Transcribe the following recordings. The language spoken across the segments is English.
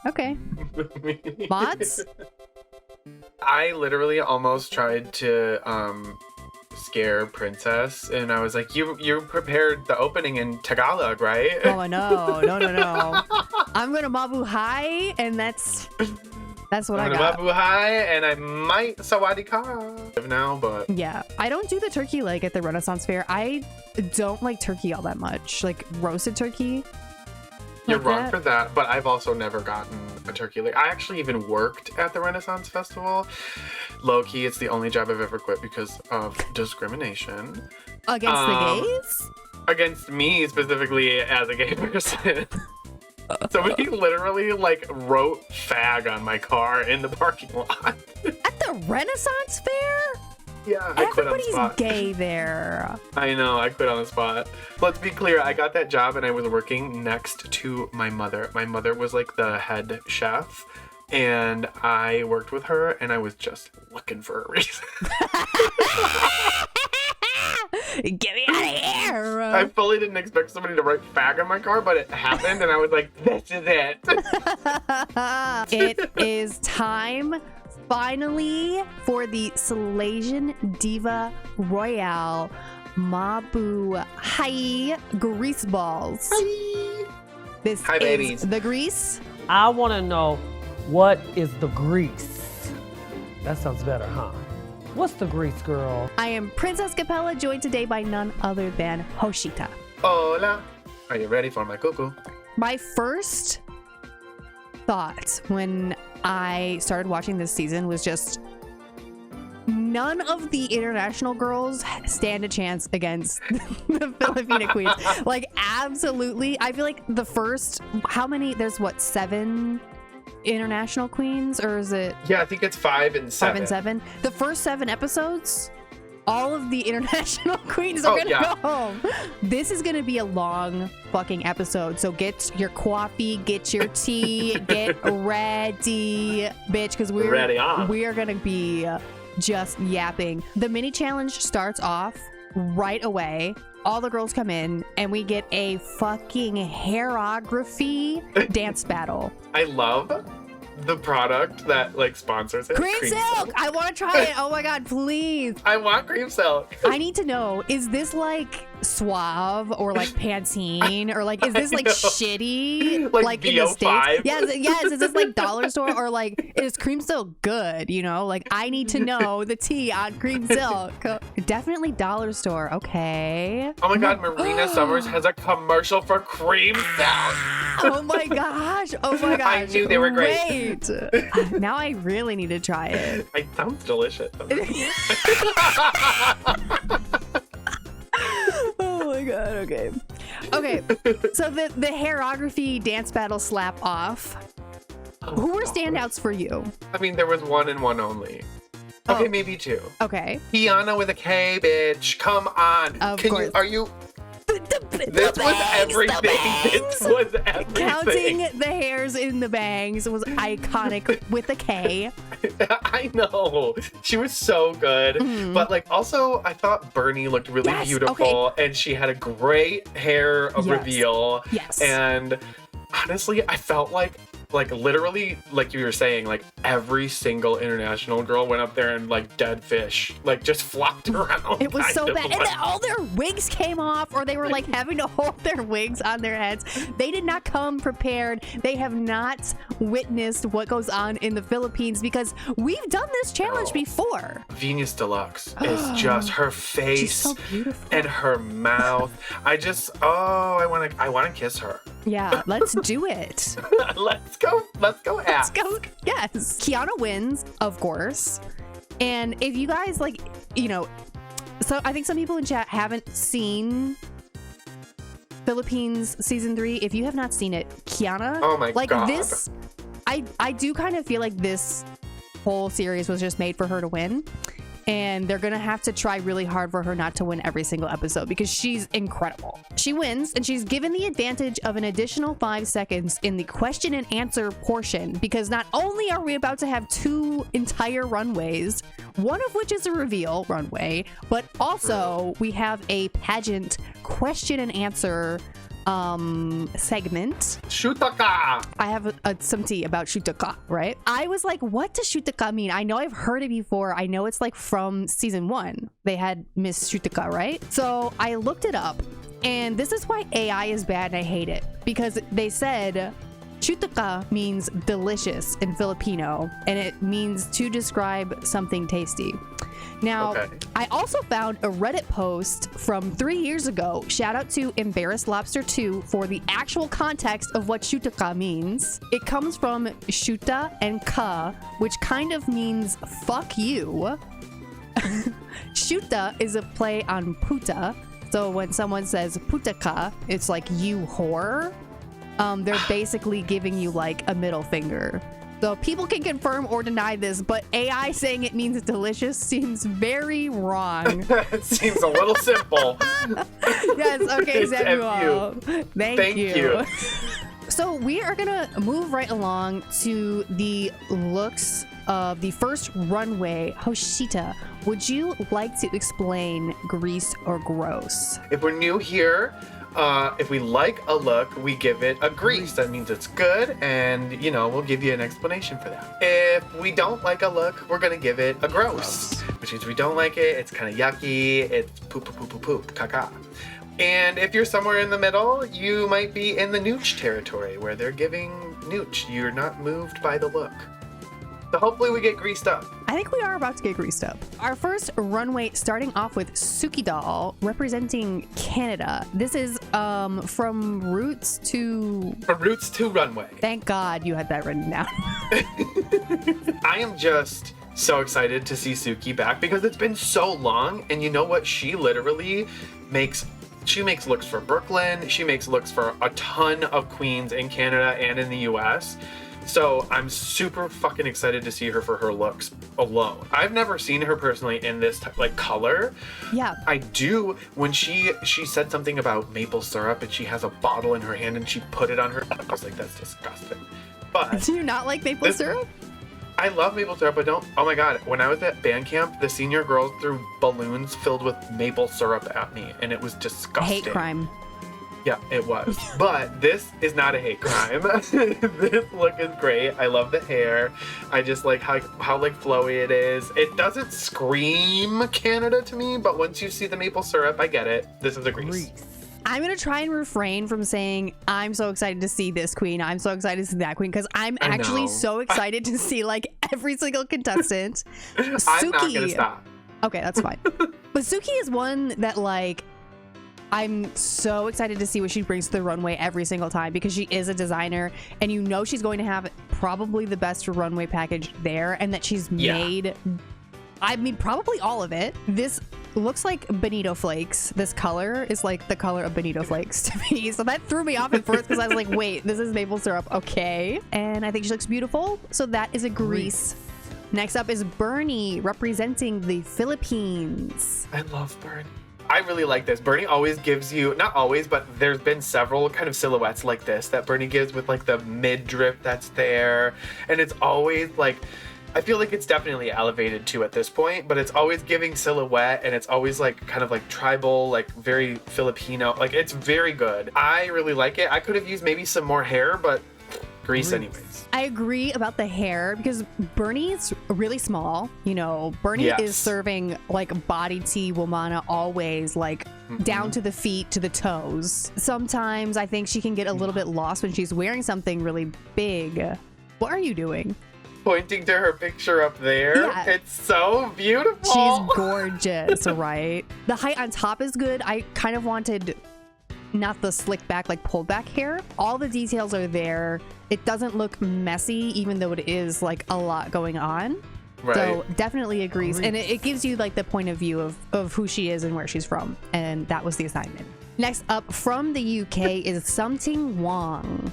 Okay. Mods? I literally almost tried to scare Princess, and I was like, you prepared the opening in Tagalog, right? Oh, no. I'm gonna Mabu High, and that's what I got. Mabu High, and I might Sawadika now, but Yeah, I don't do the turkey leg at the Renaissance Fair. I don't like turkey all that much, like roasted turkey. You're like wrong that. for that, but I've also never gotten a turkey leg. I actually even worked at the Renaissance Festival. Low key, it's the only job I've ever quit because of discrimination. Against the gays? Against me specifically as a gay person. Somebody literally like wrote fag on my car in the parking lot. At the Renaissance Fair? Yeah, I quit on the Everybody's spot. gay there. I know, I quit on the spot. Let's be clear, I got that job and I was working next to my mother. My mother was like the head chef, and I worked with her, and I was just looking for a reason. Get me out of here! I fully didn't expect somebody to write fag on my car, but it happened, and I was like, this is it. It is time, finally, for the Slaysian Diva Royale Mabu Hai Grease Balls. Hi. This Hi, is babies. the grease. I want to know, what is the grease? That sounds better, huh? What's the grease, girl? I am Princess Capella, joined today by none other than Hoshita. Hola. Are you ready for my cuckoo? My first thought when I started watching this season was just none of the international girls stand a chance against the Filipina queens. Like, absolutely. I feel like the first, how many, there's what, 7 international queens, or is it Yeah, I think it's 5 and 7. 5 and 7? The first 7 episodes, all of the international queens are gonna go home. This is gonna be a long fucking episode, so get your coffee, get your tea, get ready, bitch, because Ready on. we are gonna be just yapping. The mini challenge starts off right away. All the girls come in and we get a fucking hairography dance battle. I love the product that like sponsors it. Cream silk! I want to try it. Oh my god, please. I want cream silk. I need to know, is this like Suave or like Pantene, or like is this like shitty Like in the VO5? States? Yes, is this like dollar store, or like is cream silk good, you know? Like I need to know the tea on cream silk. Definitely dollar store. Okay. Oh my god, Marina Summers has a commercial for cream silk. Oh my gosh. I knew they were great. Wait. Now I really need to try it. It sounds delicious. Oh my god, okay. Okay, so the hairography dance battle slap off. Who were standouts for you? I mean, there was one and one only. Okay, maybe 2. Okay. Khianna with a K, bitch. Come on. Of course. Are you? The This was bangs, everything. the bangs. This was everything. Counting the hairs in the bangs was iconic with a K. I know. She was so good. Mhm. But like also I thought Bernie looked really Yes, beautiful, and she had a great hair Yes. reveal. Yes. And honestly, I felt like literally, like you were saying, like every single international girl went up there and like dead fish, like just flopped around. It was kind so of bad. And then all their wigs came off, or they were like having to hold their wigs on their heads. They did not come prepared. They have not witnessed what goes on in the Philippines, because we've done this challenge before. Venus DeLuxe is just her face She's so beautiful. and her mouth. I want to kiss her. Yeah, let's do it. Let's go. Let's go. Let's go. Yes. Khianna wins, of course. And if you guys like, you know, so I think some people in chat haven't seen Philippines season 3. If you have not seen it, Khianna, Oh my like god. this, I do kind of feel like this whole series was just made for her to win. And they're gonna have to try really hard for her not to win every single episode, because she's incredible. She wins, and she's given the advantage of an additional 5 seconds in the question and answer portion, because not only are we about to have 2 entire runways, one of which is a reveal runway, but also we have a pageant question and answer segment. Shutaka! I have some tea about shutaka, right? I was like, what does shutaka mean? I know I've heard it before. I know it's like from season 1. They had Miss Shutaka, right? So I looked it up, and this is why AI is bad and I hate it. Because they said shutaka means delicious in Filipino, and it means to describe something tasty. Now, I also found a Reddit post from 3 years ago. Shout out to Embarrassed Lobster 2 for the actual context of what shutaka means. It comes from shuta and ka, which kind of means fuck you. Shuta is a play on puta. So when someone says putaka, it's like you whore. They're basically giving you like a middle finger. So people can confirm or deny this, but AI saying it means delicious seems very wrong. It seems a little simple. Yes, okay, Samuel. Thank you. So we are gonna move right along to the looks of the first runway. Hoshita, would you like to explain grease or gross? If we're new here, if we like a look, we give it a grease. That means it's good, and we'll give you an explanation for that. If we don't like a look, we're gonna give it a gross, which means we don't like it, it's kind of yucky, it's poop, poop, poop, poop, poop, caca. And if you're somewhere in the middle, you might be in the nooch territory where they're giving nooch. You're not moved by the look. So hopefully we get greased up. I think we are about to get greased up. Our first runway starting off with Suki doll representing Canada. This is from Roots to Runway. Thank God you had that written down. I am just so excited to see Suki back because it's been so long, and you know what? She literally makes looks for Brooklyn. She makes looks for a ton of queens in Canada and in the US. So I'm super fucking excited to see her for her looks alone. I've never seen her personally in this color. Yeah. I do when she said something about maple syrup and she has a bottle in her hand and she put it on her. I was like, that's disgusting. But do you not like maple syrup? I love maple syrup, but don't. Oh my God. When I was at band camp, the senior girls threw balloons filled with maple syrup at me and it was disgusting. Hate crime. Yeah, it was. But this is not a hate crime. This look is great. I love the hair. I just like how flowy it is. It doesn't scream Canada to me, but once you see the maple syrup, I get it. This is a grease. I'm going to try and refrain from saying I'm so excited to see this queen. I'm so excited to see that queen because I'm actually so excited to see like every single contestant. Suki. I'm not going to stop. Okay, that's fine. But Suki is one that like I'm so excited to see what she brings to the runway every single time because she is a designer and she's going to have probably the best runway package there and that she's made, I mean, probably all of it. This looks like bonito flakes. This color is like the color of bonito flakes to me. So that threw me off at first because I was like, wait, this is maple syrup. Okay. And I think she looks beautiful. So that is a grease. Next up is Bernie representing the Philippines. I love Bernie. I really like this. Bernie always gives you, not always, but there's been several kind of silhouettes like this that Bernie gives with like the midriff that's there. And it's always like, I feel like it's definitely elevated too at this point, but it's always giving silhouette and it's always like kind of like tribal, like very Filipino. Like it's very good. I really like it. I could have used maybe some more hair, but grease anyways. I agree about the hair because Bernie's really small. Bernie is serving like body tea womana always, like down to the feet, to the toes. Sometimes I think she can get a little bit lost when she's wearing something really big. What are you doing? Pointing to her picture up there. Yeah. It's so beautiful. She's gorgeous, right? The height on top is good. I kind of wanted not the slick back, like pulled back hair. All the details are there. It doesn't look messy, even though it is like a lot going on. Right. So definitely agrees. And it gives you like the point of view of who she is and where she's from. And that was the assignment. Next up from the UK is Something Wong.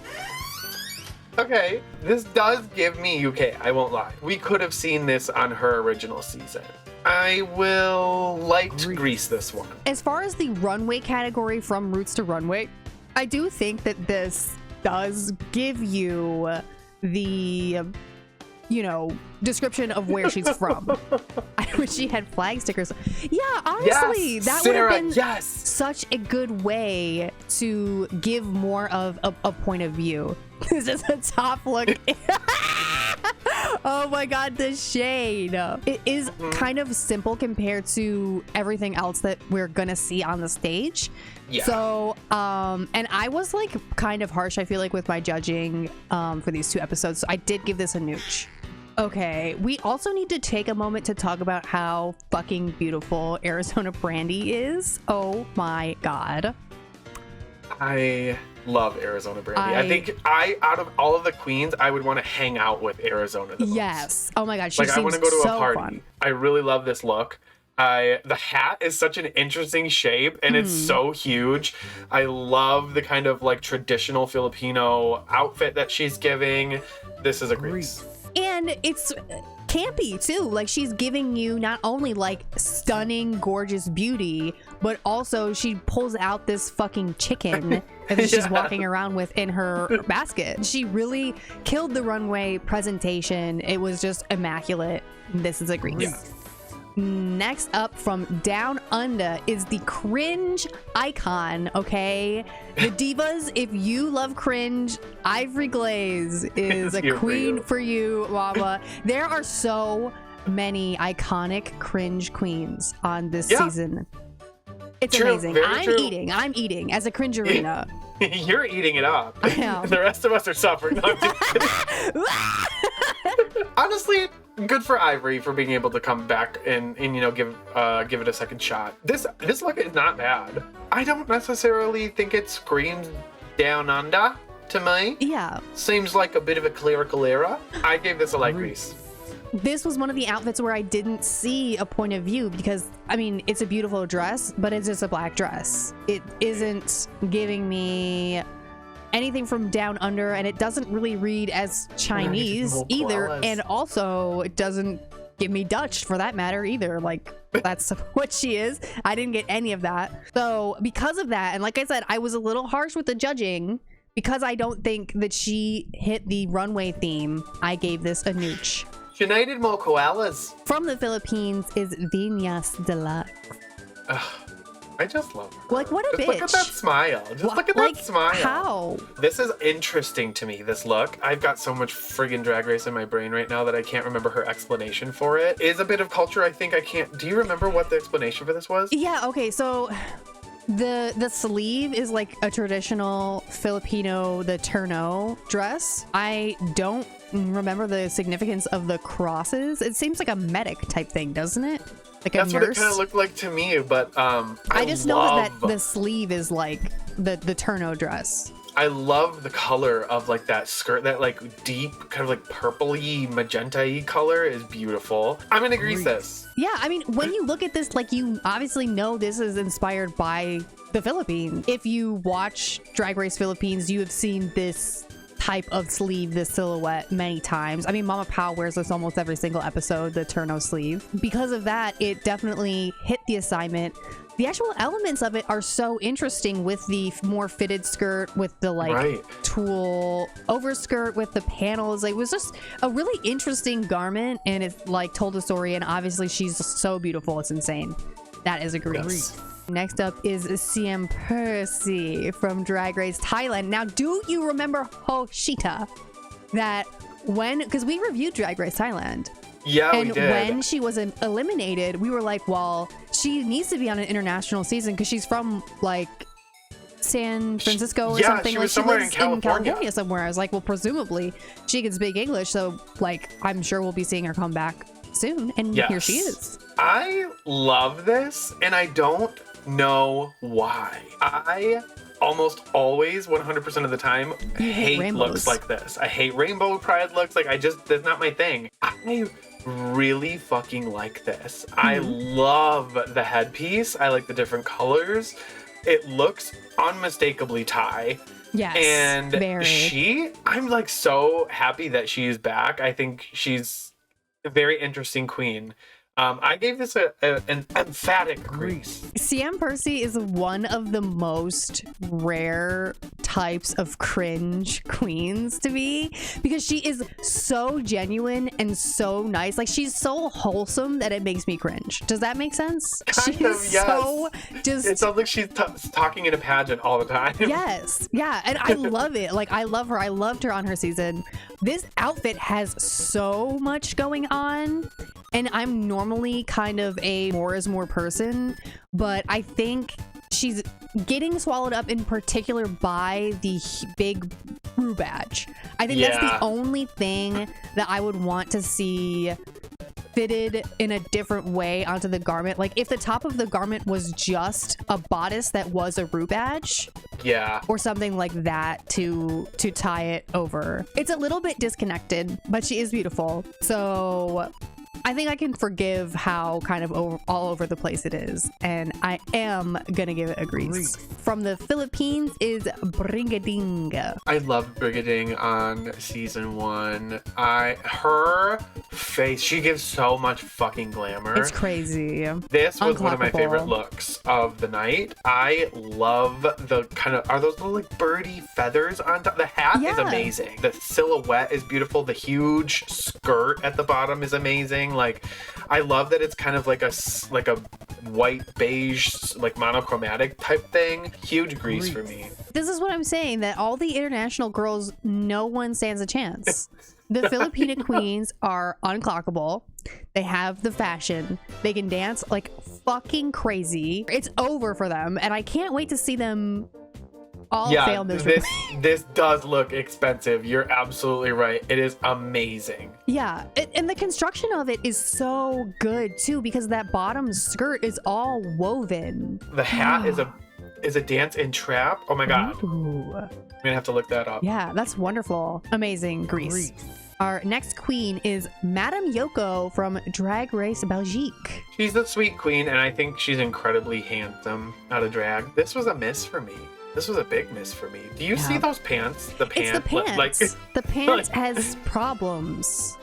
Okay, this does give me UK, I won't lie. We could have seen this on her original season. I will like to grease this one. As far as the runway category from Roots to Runway, I do think that this does give you the description of where she's from. I wish she had flag stickers. Yeah, honestly, Yes, that Sarah, would have been yes. such a good way to give more of a point of view. This is a top look. Oh my god, the shade. It is kind of simple compared to everything else that we're gonna see on the stage. Yeah. So, and I was like kind of harsh, I feel like, with my judging for these 2 episodes. So I did give this a nooch. Okay, we also need to take a moment to talk about how fucking beautiful Arizona Brandy is. Oh my god. I love Arizona Brandy. I think out of all of the queens, I would want to hang out with Arizona the most. Yes. Oh my god, she Like, I seems want to go to so a party. fun. I really love this look. The hat is such an interesting shape and it's so huge. I love the kind of like traditional Filipino outfit that she's giving. This is a Grease. And it's campy too. Like, she's giving you not only like stunning, gorgeous beauty, but also she pulls out this fucking chicken that she's walking around with in her basket. She really killed the runway presentation. It was just immaculate. This is a Grease. Yeah. Next up from Down Under is the cringe icon, okay? The divas, if you love cringe, Ivory Glaze is a queen for you, mama. There are so many iconic cringe queens on this season. It's amazing. I'm eating as a cringe arena. You're eating it up. I am. The rest of us are suffering. No, I'm just kidding. Honestly, good for Ivory for being able to come back and give it a second shot. This look is not bad. I don't necessarily think it screams Down Under to me. Yeah. Seems like a bit of a clerical error. I gave this a light Grease. This was one of the outfits where I didn't see a point of view because, I mean, it's a beautiful dress, but it's just a black dress. It isn't giving me anything from Down Under, and it doesn't really read as Chinese either. And also, it doesn't give me Dutch for that matter either. Like, that's what she is. I didn't get any of that. So because of that, and like I said, I was a little harsh with the judging because I don't think that she hit the runway theme. I gave this a nooch. She needed more koalas. From the Philippines is Vinas DeLuxe. I just love her. Like, what a bitch. Look at that smile. Look at that smile. How? This is interesting to me, this look. I've got so much friggin' Drag Race in my brain right now that I can't remember her explanation for it. Is a bit of culture, I think I can't. Do you remember what the explanation for this was? Yeah, okay, so the sleeve is like a traditional Filipino, the terno dress. I don't remember the significance of the crosses. It seems like a medic type thing, doesn't it? Like That's a nurse. what it kind of looked like to me, but I just know that the sleeve is like the terno dress. I love the color of like that skirt, that like deep kind of like purpley magenta-y color is beautiful. I'm gonna Grease this. Yeah, I mean, when you look at this, like, you obviously know this is inspired by the Philippines. If you watch Drag Race Philippines, you have seen this type of sleeve, this silhouette, many times. I mean, Mama Pao wears this almost every single episode, the terno sleeve. Because of that, it definitely hit the assignment. The actual elements of it are so interesting with the more fitted skirt, with the like tulle overskirt with the panels. It was just a really interesting garment, and it like told a story, and obviously she's so beautiful. It's insane. That is a Grease. Yes. Next up is Siam Phursi from Drag Race Thailand. Now, do you remember Hoshita? That because we reviewed Drag Race Thailand. Yeah, and we did. When she was eliminated, we were like, well, she needs to be on an international season because she's from like San Francisco or something. She like was somewhere lives in California somewhere. I was like, well, presumably she can speak English, so like I'm sure we'll be seeing her come back soon. And here she is. I love this, and I don't know why. I almost always 100% of the time hate looks like this. I hate rainbow pride looks. Like, that's not my thing. I really fucking like this. I love the headpiece. I like the different colors. It looks unmistakably Thai. Yes, and very. I'm like so happy that she's back. I think she's a very interesting queen. I gave this an emphatic grease. Siam Phursi is one of the most rare types of cringe queens to me because she is so genuine and so nice. Like, she's so wholesome that it makes me cringe. Does that make sense? Kind She's of, yes. so just... It sounds like she's talking in a pageant all the time. Yes. Yeah. And I love it. Like, I love her. I loved her on her season. This outfit has so much going on. And I'm normally kind of a more is more person, but I think she's getting swallowed up in particular by the big brew badge. I think that's the only thing that I would want to see fitted in a different way onto the garment. Like, if the top of the garment was just a bodice that was a roux badge, or something like that to tie it over. It's a little bit disconnected, but she is beautiful. So I think I can forgive how kind of all over the place it is, and I am gonna give it a grease. From the Philippines is Brigiding. I love Brigiding on season 1. Her face, she gives so much fucking glamour. It's crazy. This was one of my favorite looks of the night. I love the kind of, are those little like birdie feathers on top? The hat is amazing. The silhouette is beautiful. The huge skirt at the bottom is amazing. Like, I love that it's kind of like a white beige, like monochromatic type thing. Huge grease for me. This is what I'm saying, that all the international girls, no one stands a chance. The Filipina queens are unclockable. They have the fashion. They can dance like fucking crazy. It's over for them, and I can't wait to see them all fail miserably. This does look expensive. You're absolutely right. It is amazing. Yeah, and the construction of it is so good too, because that bottom skirt is all woven. The hat is a dance in trap. Oh my god. Ooh. I'm gonna have to look that up. Yeah, that's wonderful. Amazing. Grease. Our next queen is Madame Yoko from Drag Race Belgique. She's the sweet queen, and I think she's incredibly handsome out of drag. This was a miss for me. This was a big miss for me. Do you see those pants? The pants. It's the pants. Like, the pants has problems.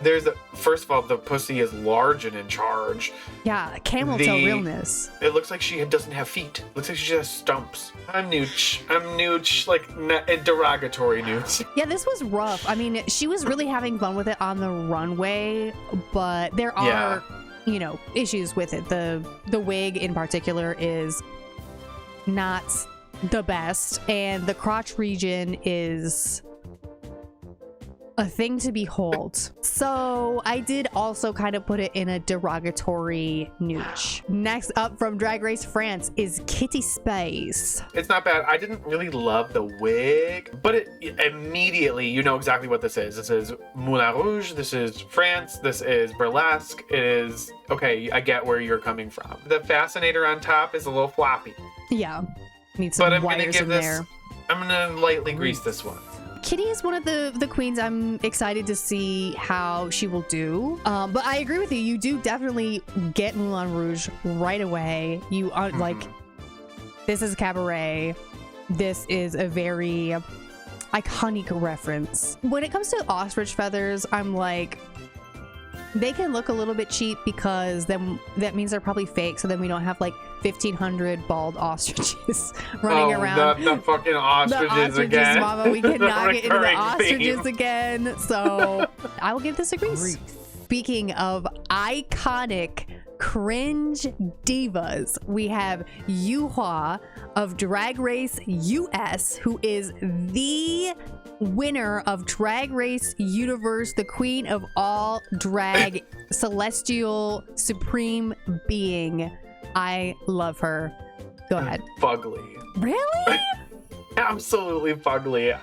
First of all, the pussy is large and in charge. Yeah, camel toe realness. It looks like she doesn't have feet. It looks like she just has stumps. I'm nooch, like a derogatory nooch. Yeah, this was rough. I mean, she was really having fun with it on the runway, but there are, issues with it. The wig in particular is not the best, and the crotch region is a thing to behold. So I did also kind of put it in a derogatory nooch. Next up from Drag Race France is Kitty Space. It's not bad. I didn't really love the wig, but it immediately, you know exactly what this is. This is Moulin Rouge, this is France, this is burlesque. It is, okay, I get where you're coming from. The fascinator on top is a little floppy. Yeah. Need some wires in there. I'm gonna lightly grease this one. Kitty is one of the queens I'm excited to see how she will do. But I agree with you. You do definitely get Moulin Rouge right away. You are like, this is cabaret. This is a very iconic reference. When it comes to ostrich feathers, I'm like, they can look a little bit cheap because then that means they're probably fake. So then we don't have like 1,500 bald ostriches running around. The fucking ostriches again. Mama, we cannot get into the ostriches again. So I will give this a grease. Speaking of iconic cringe divas, we have Yuhua of Drag Race US, who is the winner of Drag Race Universe, the queen of all drag, celestial, supreme being. I love her. Go ahead. Fugly. Really? Absolutely fugly.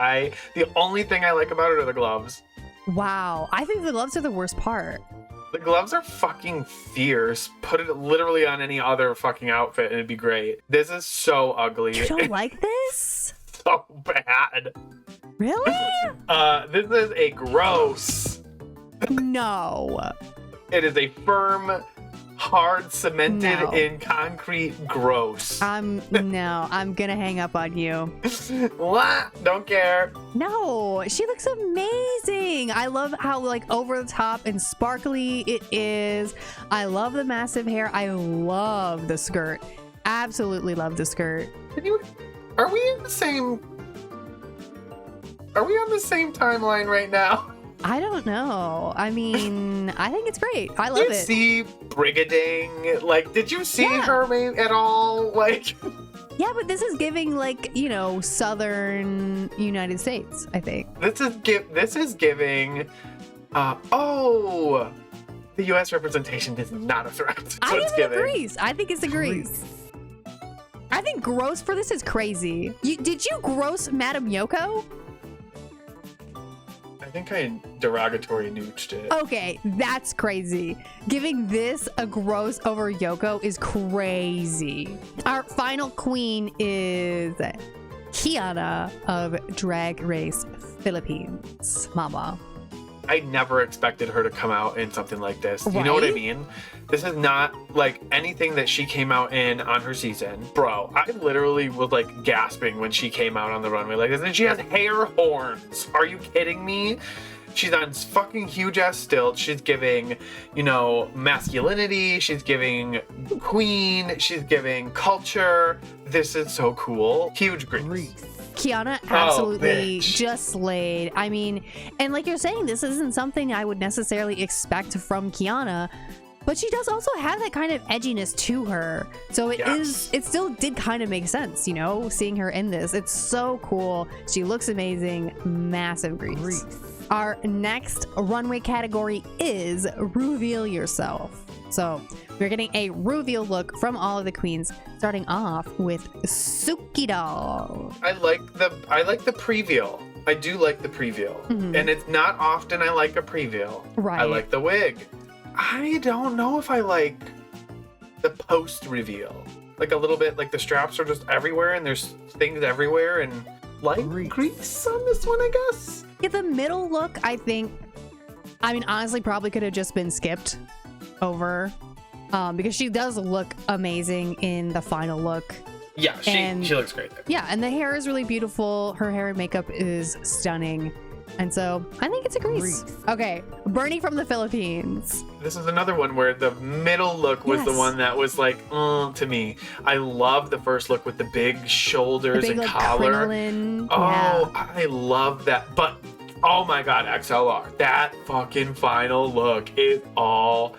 The only thing I like about it are the gloves. Wow. I think the gloves are the worst part. The gloves are fucking fierce. Put it literally on any other fucking outfit and it'd be great. This is so ugly. You don't like this? So bad. Really? This is a gross. No. It is a firm hard, cemented No. in concrete, gross. No, I'm gonna hang up on you. What? Don't care. No, she looks amazing. I love how like over the top and sparkly it is. I love the massive hair. I love the skirt. Absolutely love the skirt. Are we in the same? Are we on the same timeline right now? I don't know. I mean, I think it's great. I love Did you it. see Brigiding? Like, did you see Yeah. her at all? Like, Yeah, but this is giving like, you know, southern United States, I think. this is giving. The U.S. representation is not a threat. That's I what it's think giving. Greece. I think it's a Greece. I think gross for this is crazy. Did you gross Madam Yoko? I think I derogatory nooched it. Okay, that's crazy. Giving this a gross over Yoko is crazy. Our final queen is Khianna of Drag Race Philippines. Mama. I never expected her to come out in something like this. You know what I Right? mean? This is not like anything that she came out in on her season. Bro, I literally was like gasping when she came out on the runway like this. And she has hair horns. Are you kidding me? She's on fucking huge ass stilts. She's giving, you know, masculinity. She's giving queen. She's giving culture. This is so cool. Huge Greece. Khianna absolutely bitch. just slayed. I mean, and like you're saying, this isn't something I would necessarily expect from Khianna, but she does also have that kind of edginess to her. So it still did kind of make sense, you know, seeing her in this. It's so cool. She looks amazing. Massive Greece. Our next runway category is Reveal Yourself. So we're getting a reveal look from all of the queens, starting off with Suki doll. I like the preview. I do like the preview. Mhm. And it's not often I like a preview. Right. I like the wig. I don't know if I like the post reveal. Like a little bit, like the straps are just everywhere and there's things everywhere and light grease on this one, I guess. Yeah, the middle look, I mean, honestly, probably could have just been skipped over because she does look amazing in the final look. Yeah, she looks great there. Yeah, and the hair is really beautiful. Her hair and makeup is stunning. And so I think it's a Greece. Okay, Brandy from the Philippines. This is another one where the middle look was the Yes. one that was like, to me. I love the first look with the big shoulders The big, and like, collar. crinoline. Oh, Yeah. I love that. But oh my god, XLR. That fucking final look is all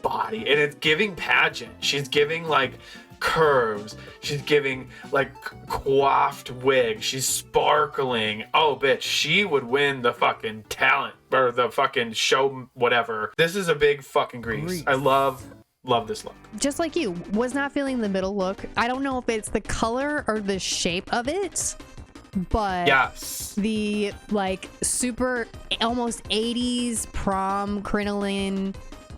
body. And it's giving pageant. She's giving like curves. She's giving like coiffed wig. She's sparkling. Oh, bitch, she would win the fucking talent or the fucking show, whatever. This is a big fucking Greece. I love this look. Just like you, was not feeling the middle look. I don't know if it's the color or the shape of it, but Yes. the like super almost 80s prom crinoline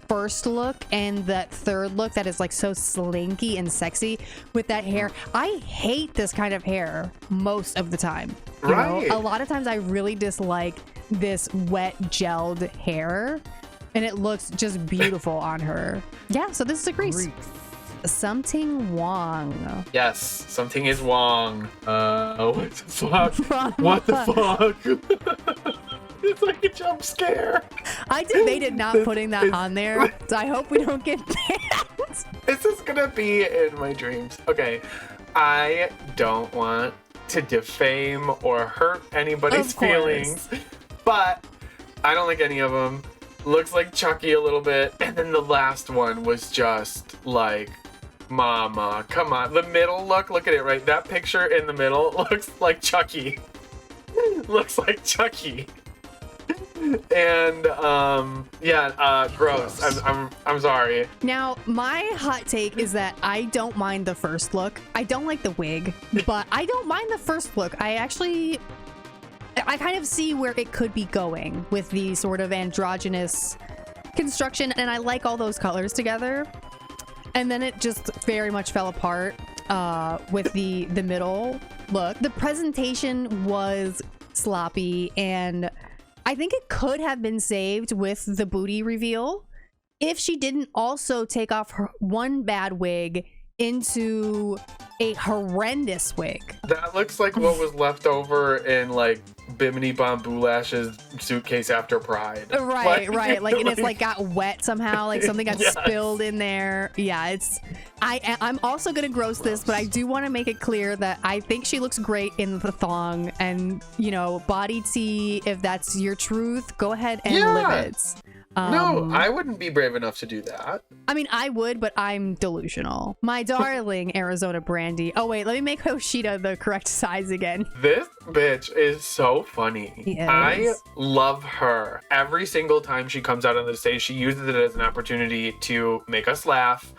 first look and that third look that is like so slinky and sexy with that hair. I hate this kind of hair most of the time. You know? Right. A lot of times I really dislike this wet gelled hair and it looks just beautiful on her. Yeah, so this is a Greece. Something Wong. Yes, something is Wong. What the fuck? From- What the fuck? It's like a jump scare. I debated not putting that on there, so I hope we don't get banned. This is gonna be in my dreams. Okay, I don't want to defame or hurt anybody's Of course. feelings, but I don't like any of them. Looks like Chucky a little bit, and then the last one was just like, mama, come on. The middle look at it, right? That picture in the middle looks like Chucky. Looks like Chucky. And gross. I'm sorry. Now, my hot take is that I don't mind the first look. I don't like the wig, but I don't mind the first look. I kind of see where it could be going with the sort of androgynous construction, and I like all those colors together. And then it just very much fell apart with the middle look. The presentation was sloppy, and I think it could have been saved with the booty reveal. if she didn't also take off her one bad wig into a horrendous wig. That looks like what was left over in like Bimini Bon Boulash's suitcase after Pride. Right. Like, and it's like got wet somehow, like something got Yes. spilled in there. Yeah, I'm also gonna gross this, but I do want to make it clear that I think she looks great in the thong, and you know, body tea, if that's your truth, go ahead and live it. No, I wouldn't be brave enough to do that. I mean, I would, but I'm delusional. My darling Arizona Brandy. Oh wait, let me make Hoshida the correct size again. This bitch is so funny. Yes. I love her. Every single time she comes out on the stage, she uses it as an opportunity to make us laugh.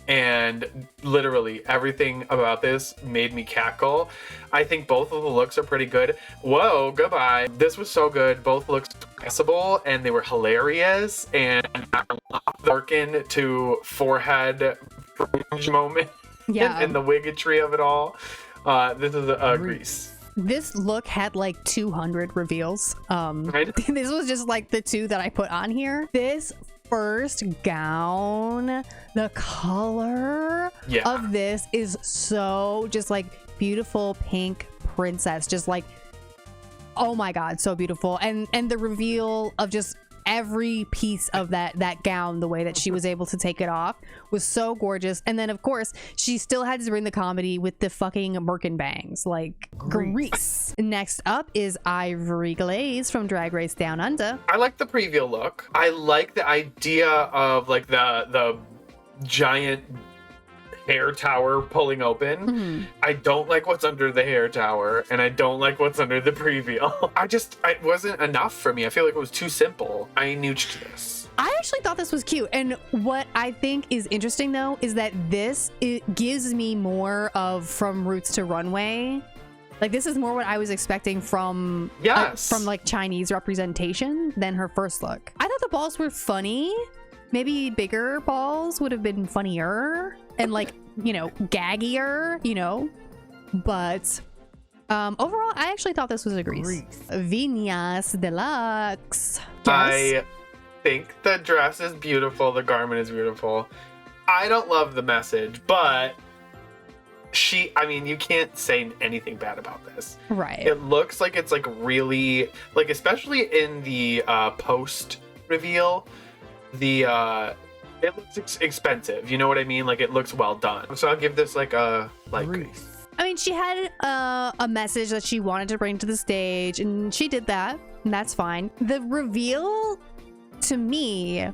And literally everything about this made me cackle. I think both of the looks are pretty good. Whoa, goodbye. This was so good. Both looks accessible and they were hilarious. And I love the working to forehead fringe moment and the wiggetry of it all. This is a Grease. This look had like 200 reveals. This was just like the 2 that I put on here. This first gown, the color of this is so just like beautiful pink princess, just like, oh my god, so beautiful. And the reveal of just every piece of that gown, the way that she was able to take it off was so gorgeous. And then of course she still had to bring the comedy with the fucking Merkin bangs, like Grease. Next up is Ivory Glaze from Drag Race Down Under. I like the preview look. I like the idea of like the giant hair tower pulling open. I don't like what's under the hair tower, and I don't like what's under the preview. It wasn't enough for me. I feel like it was too simple. I nooched this. I actually thought this was cute, and what I think is interesting though is that it gives me more of From Roots to Runway. Like, this is more what I was expecting from like Chinese representation than her first look. I thought the balls were funny. Maybe bigger balls would have been funnier and like, you know, gaggier, you know, but overall I actually thought this was a Grease. Vinas DeLuxe. I think the dress is beautiful, the garment is beautiful. I don't love the message, but I mean, you can't say anything bad about this. Right. It looks like it's like really, like, especially in the post reveal, it looks expensive, you know what I mean? Like, it looks well done. So I'll give this like a Grease. I mean, she had a message that she wanted to bring to the stage, and she did that, and that's fine. The reveal to me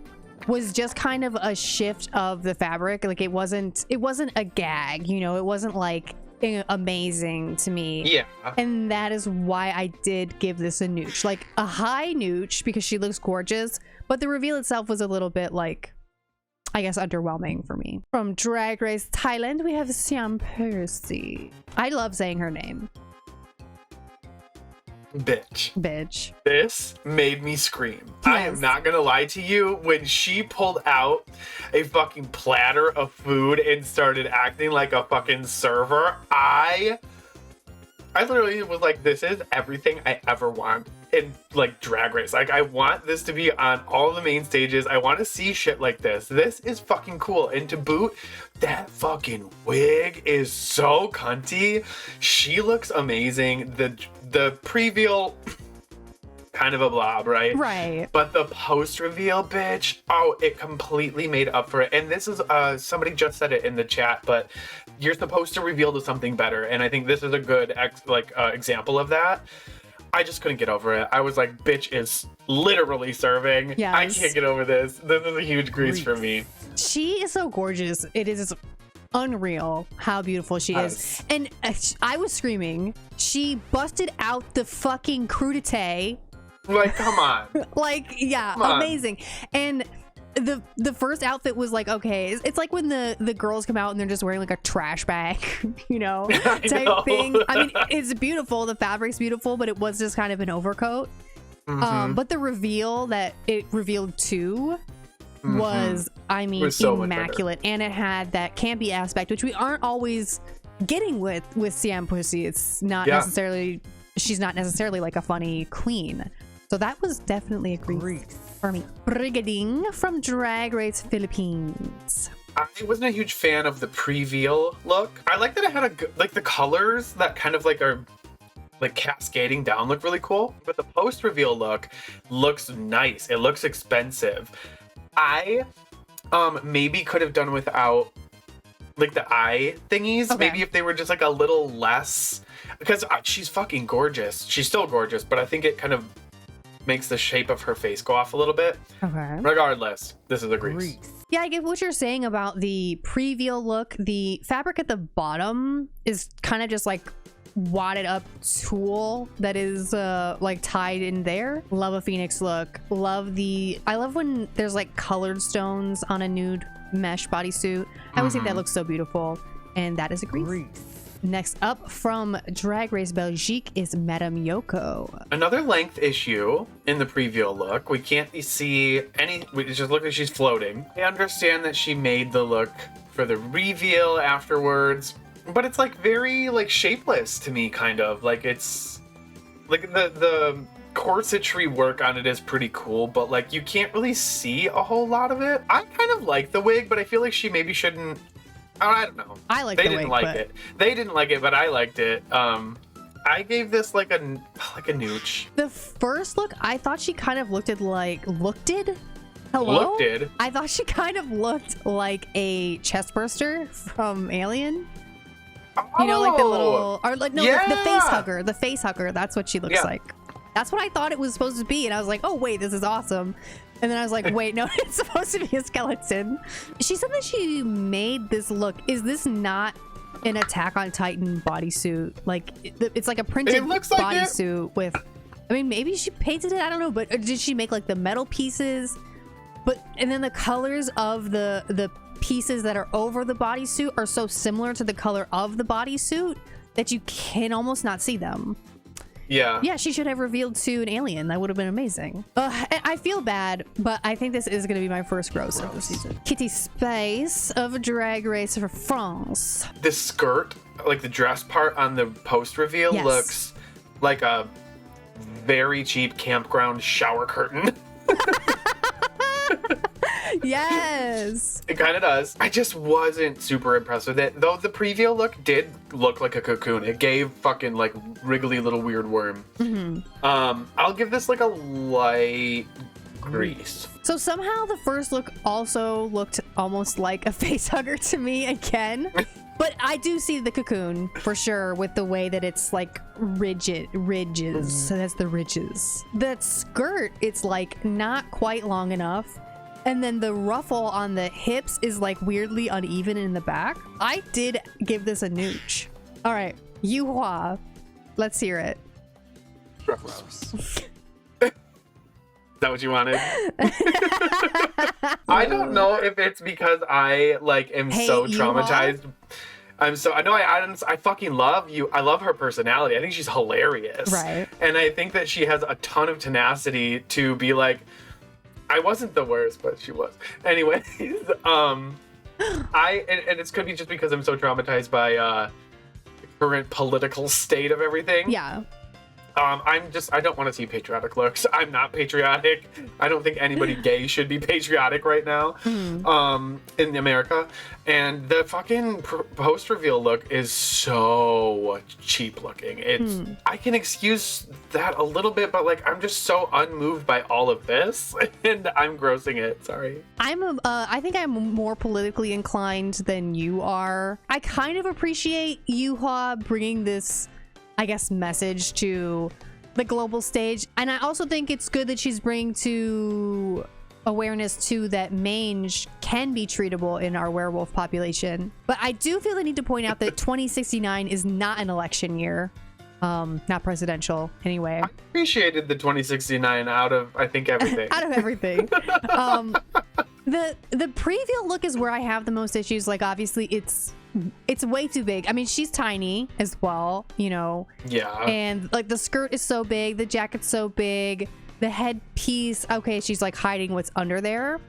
was just kind of a shift of the fabric. Like, it wasn't a gag, you know, it wasn't like amazing to me. Yeah. And that is why I did give this a nooch, like a high nooch, because she looks gorgeous, but the reveal itself was a little bit like, I guess, underwhelming for me. From Drag Race Thailand, we have Siam Phursi. I love saying her name. Bitch. This made me scream. Yes. I am not gonna lie to you. When she pulled out a fucking platter of food and started acting like a fucking server, I literally was like, this is everything I ever want in like Drag Race. Like, I want this to be on all the main stages. I want to see shit like this. This is fucking cool. And to boot, that fucking wig is so cunty. She looks amazing. The preview, kind of a blob, right? Right. But the post reveal, bitch, oh, it completely made up for it. And this is somebody just said it in the chat, but you're supposed to reveal to something better, and I think this is a good example of that. I just couldn't get over it. I was like, bitch is literally serving. Yes. I can't get over this. This is a huge Grease for me. She is so gorgeous. It is unreal how beautiful she is. And I was screaming. She busted out the fucking crudité. Like, come on. Like, yeah, amazing. And the first outfit was like, okay, it's like when the girls come out and they're just wearing like a trash bag, you know, type thing. I mean, it's beautiful, the fabric's beautiful, but it was just kind of an overcoat. But the reveal that it revealed to was, I mean, so immaculate, and it had that campy aspect, which we aren't always getting with Siam Phursi. It's not necessarily, she's not necessarily like a funny queen. So that was definitely a Grease. for me. Brigiding from Drag Race Philippines. I wasn't a huge fan of the pre-veal look. I like that it had like the colors that kind of like are like cascading down look really cool. But the post-reveal look looks nice. It looks expensive. I maybe could have done without like the eye thingies. Okay. Maybe if they were just like a little less, because she's fucking gorgeous. She's still gorgeous, but I think it kind of makes the shape of her face go off a little bit. Okay. Regardless, this is a grease. Yeah, I get what you're saying about the pre-veal look. The fabric at the bottom is kind of just like wadded up tulle that is like tied in there. Love a phoenix look. I love when there's like colored stones on a nude mesh bodysuit. I always think that looks so beautiful, and that is a grease. Next up from Drag Race Belgique is Madame Yoko. Another length issue in the preview look. We can't see any, we just look like she's floating. I understand that she made the look for the reveal afterwards, but it's like very like shapeless to me, kind of. Like it's like the corsetry work on it is pretty cool, but like you can't really see a whole lot of it. I kind of like the wig, but I feel like she maybe shouldn't. I don't know. I like they the didn't wig, like but... it. They didn't like it, but I liked it. I gave this like a nooch. The first look, I thought she kind of looked like I thought she kind of looked like a chest burster from Alien. You know, like the little, or like, no, yeah. the face hugger. That's what she looks like. That's what I thought it was supposed to be. And I was like, oh, wait, this is awesome. And then I was like, wait, no, it's supposed to be a skeleton. She said that she made this look. Is this not an Attack on Titan bodysuit? Like, it's like a printed bodysuit with, I mean, maybe she painted it. I don't know. But did she make like the metal pieces? And then the colors of the pieces that are over the bodysuit are so similar to the color of the bodysuit that you can almost not see them. Yeah, she should have revealed to an alien. That would have been amazing. I feel bad, but I think this is going to be my first gross of the season. Kitty Space of Drag Race for France. The skirt, like the dress part on the post reveal, looks like a very cheap campground shower curtain. Yes, it kind of does. I just wasn't super impressed with it, though. The preview look did look like a cocoon. It gave fucking like wriggly little weird worm. I'll give this like a light grease. So somehow the first look also looked almost like a face hugger to me again. But I do see the cocoon for sure with the way that it's like ridges. So that's the ridges. That skirt, it's like not quite long enough. And then the ruffle on the hips is like weirdly uneven in the back. I did give this a nooch. All right, Yuhua, let's hear it. Is that what you wanted? I don't know if it's because I like am so traumatized. I fucking love you. I love her personality. I think she's hilarious. Right. And I think that she has a ton of tenacity to be like, I wasn't the worst, but she was. Anyways, and it's could be just because I'm so traumatized by the current political state of everything. Yeah. I don't want to see patriotic looks. I'm not patriotic. I don't think anybody gay should be patriotic right now, in America. And the fucking post reveal look is so cheap looking. It's, I can excuse that a little bit, but like, I'm just so unmoved by all of this and I'm grossing it. Sorry. I think I'm more politically inclined than you are. I kind of appreciate Yuhua bringing this, I guess, message to the global stage. And I also think it's good that she's bringing to awareness too that mange can be treatable in our werewolf population. But I do feel the need to point out that 2069 is not an election year. Not presidential anyway. I appreciated the 2069 out of, I think, everything. Out of everything. The preview look is where I have the most issues. Like, obviously it's way too big. I mean, she's tiny as well, you know. Yeah. And like the skirt is so big, the jacket's so big, the headpiece, okay, she's like hiding what's under there.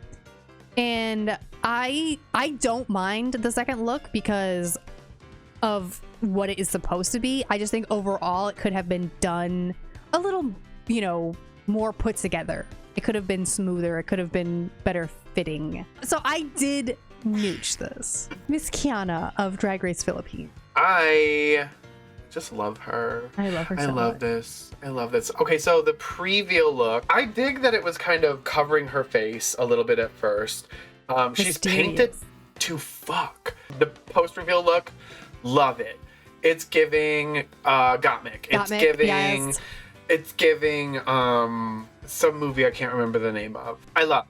And I don't mind the second look because of what it is supposed to be. I just think overall it could have been done a little, you know, more put together. It could have been smoother. It could have been better fitting. So I did nooch this. Miss Khianna of Drag Race Philippines. I just love her. I love her so much. I love this. Okay, so the pre-reveal look, I dig that it was kind of covering her face a little bit at first. She's painted to fuck. The post-reveal look, love it. It's giving Gottmik. It's giving yes. It's giving some movie I can't remember the name of. I love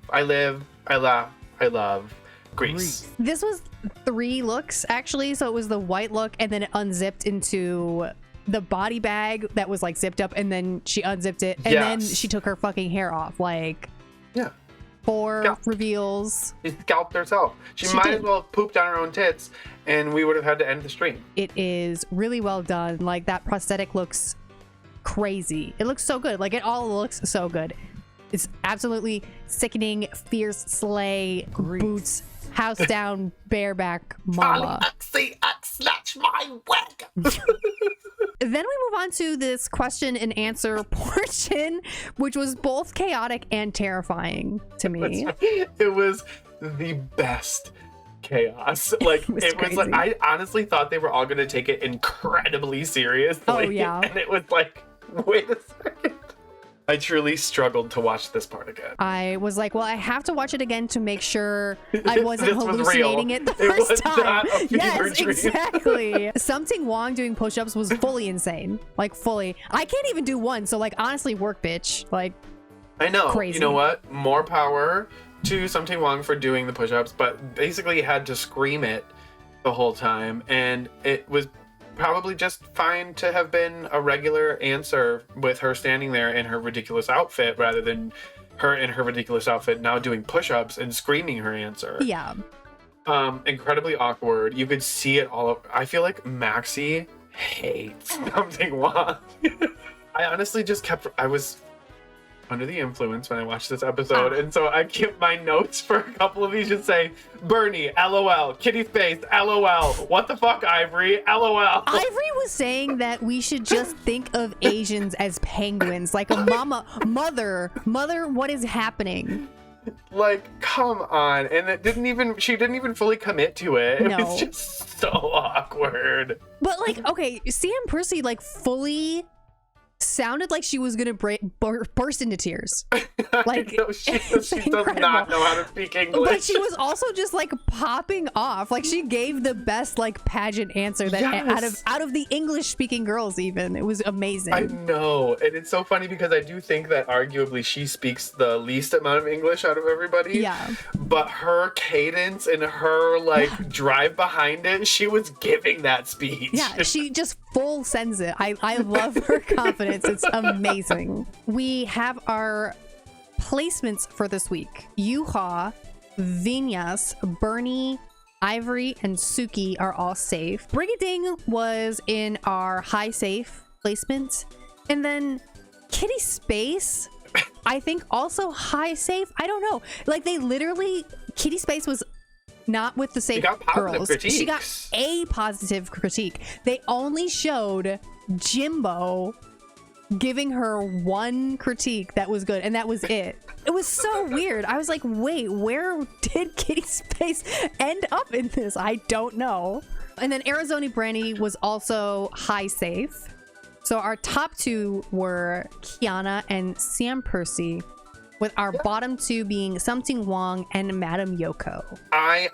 Grease. This was 3 looks actually. So it was the white look, and then it unzipped into the body bag that was like zipped up, and then she unzipped it, and then she took her fucking hair off. Like, yeah. 4 reveals. She scalped herself. She might as well have pooped on her own tits, and we would have had to end the stream. It is really well done. Like, that prosthetic looks crazy. It looks so good. Like, it all looks so good. It's absolutely sickening, fierce slay, boots, house down, bareback mama. Snatch my wig. Then we move on to this question and answer portion, which was both chaotic and terrifying to me. It was the best chaos. Like, it was like, I honestly thought they were all going to take it incredibly seriously. Oh, yeah. And it was like, wait a second. I truly struggled to watch this part again. I was like, well, I have to watch it again to make sure I wasn't This was hallucinating real. it the It first was time. not a fever Yes, dream. exactly. Something Wong doing push-ups was fully insane. Like, fully. I can't even do one, so like, honestly, work, bitch. Like, I know. crazy. You know what? More power to Something Wong for doing the push-ups, but basically had to scream it the whole time, and it was probably just fine to have been a regular answer with her standing there in her ridiculous outfit rather than her in her ridiculous outfit now doing push-ups and screaming her answer. yeah. Incredibly awkward. You could see it all. I feel like Maxie hates Something Wong. I honestly just I was under the influence when I watched this episode, and so I kept my notes for a couple of these just say Bernie, LOL, Kitty Space, LOL, what the fuck, Ivory, LOL. Ivory was saying that we should just think of Asians as penguins, like a mother, what is happening? Like, come on. And she didn't even fully commit to it. It No. was just so awkward. But like, okay, Siam Phursi like fully sounded like she was gonna burst into tears. Like, she does not know how to speak English. But she was also just like popping off. Like, she gave the best like pageant answer that out of the English speaking girls. Even it was amazing. I know, and it's so funny because I do think that arguably she speaks the least amount of English out of everybody. Yeah. But her cadence and her like drive behind it, she was giving that speech. Yeah, she just full sends it. I love her confidence. It's amazing. We have our placements for this week. Yuhua, Vinas, Bernie, Ivory, and Suki are all safe. Brigiding was in our high safe placement. And then Kitty Space, I think also high safe. I don't know. Like, they literally, Kitty Space was not with the safe girls. Critiques. She got a positive critique. They only showed Jimbo giving her one critique that was good, and that was it. It was so weird. I was like, wait, where did Kitty Space end up in this? I don't know. And then Arizona Brandy was also high safe. So our top 2 were Khianna and Siam Phursi, with our bottom 2 being Something Wong and Madam Yoko. I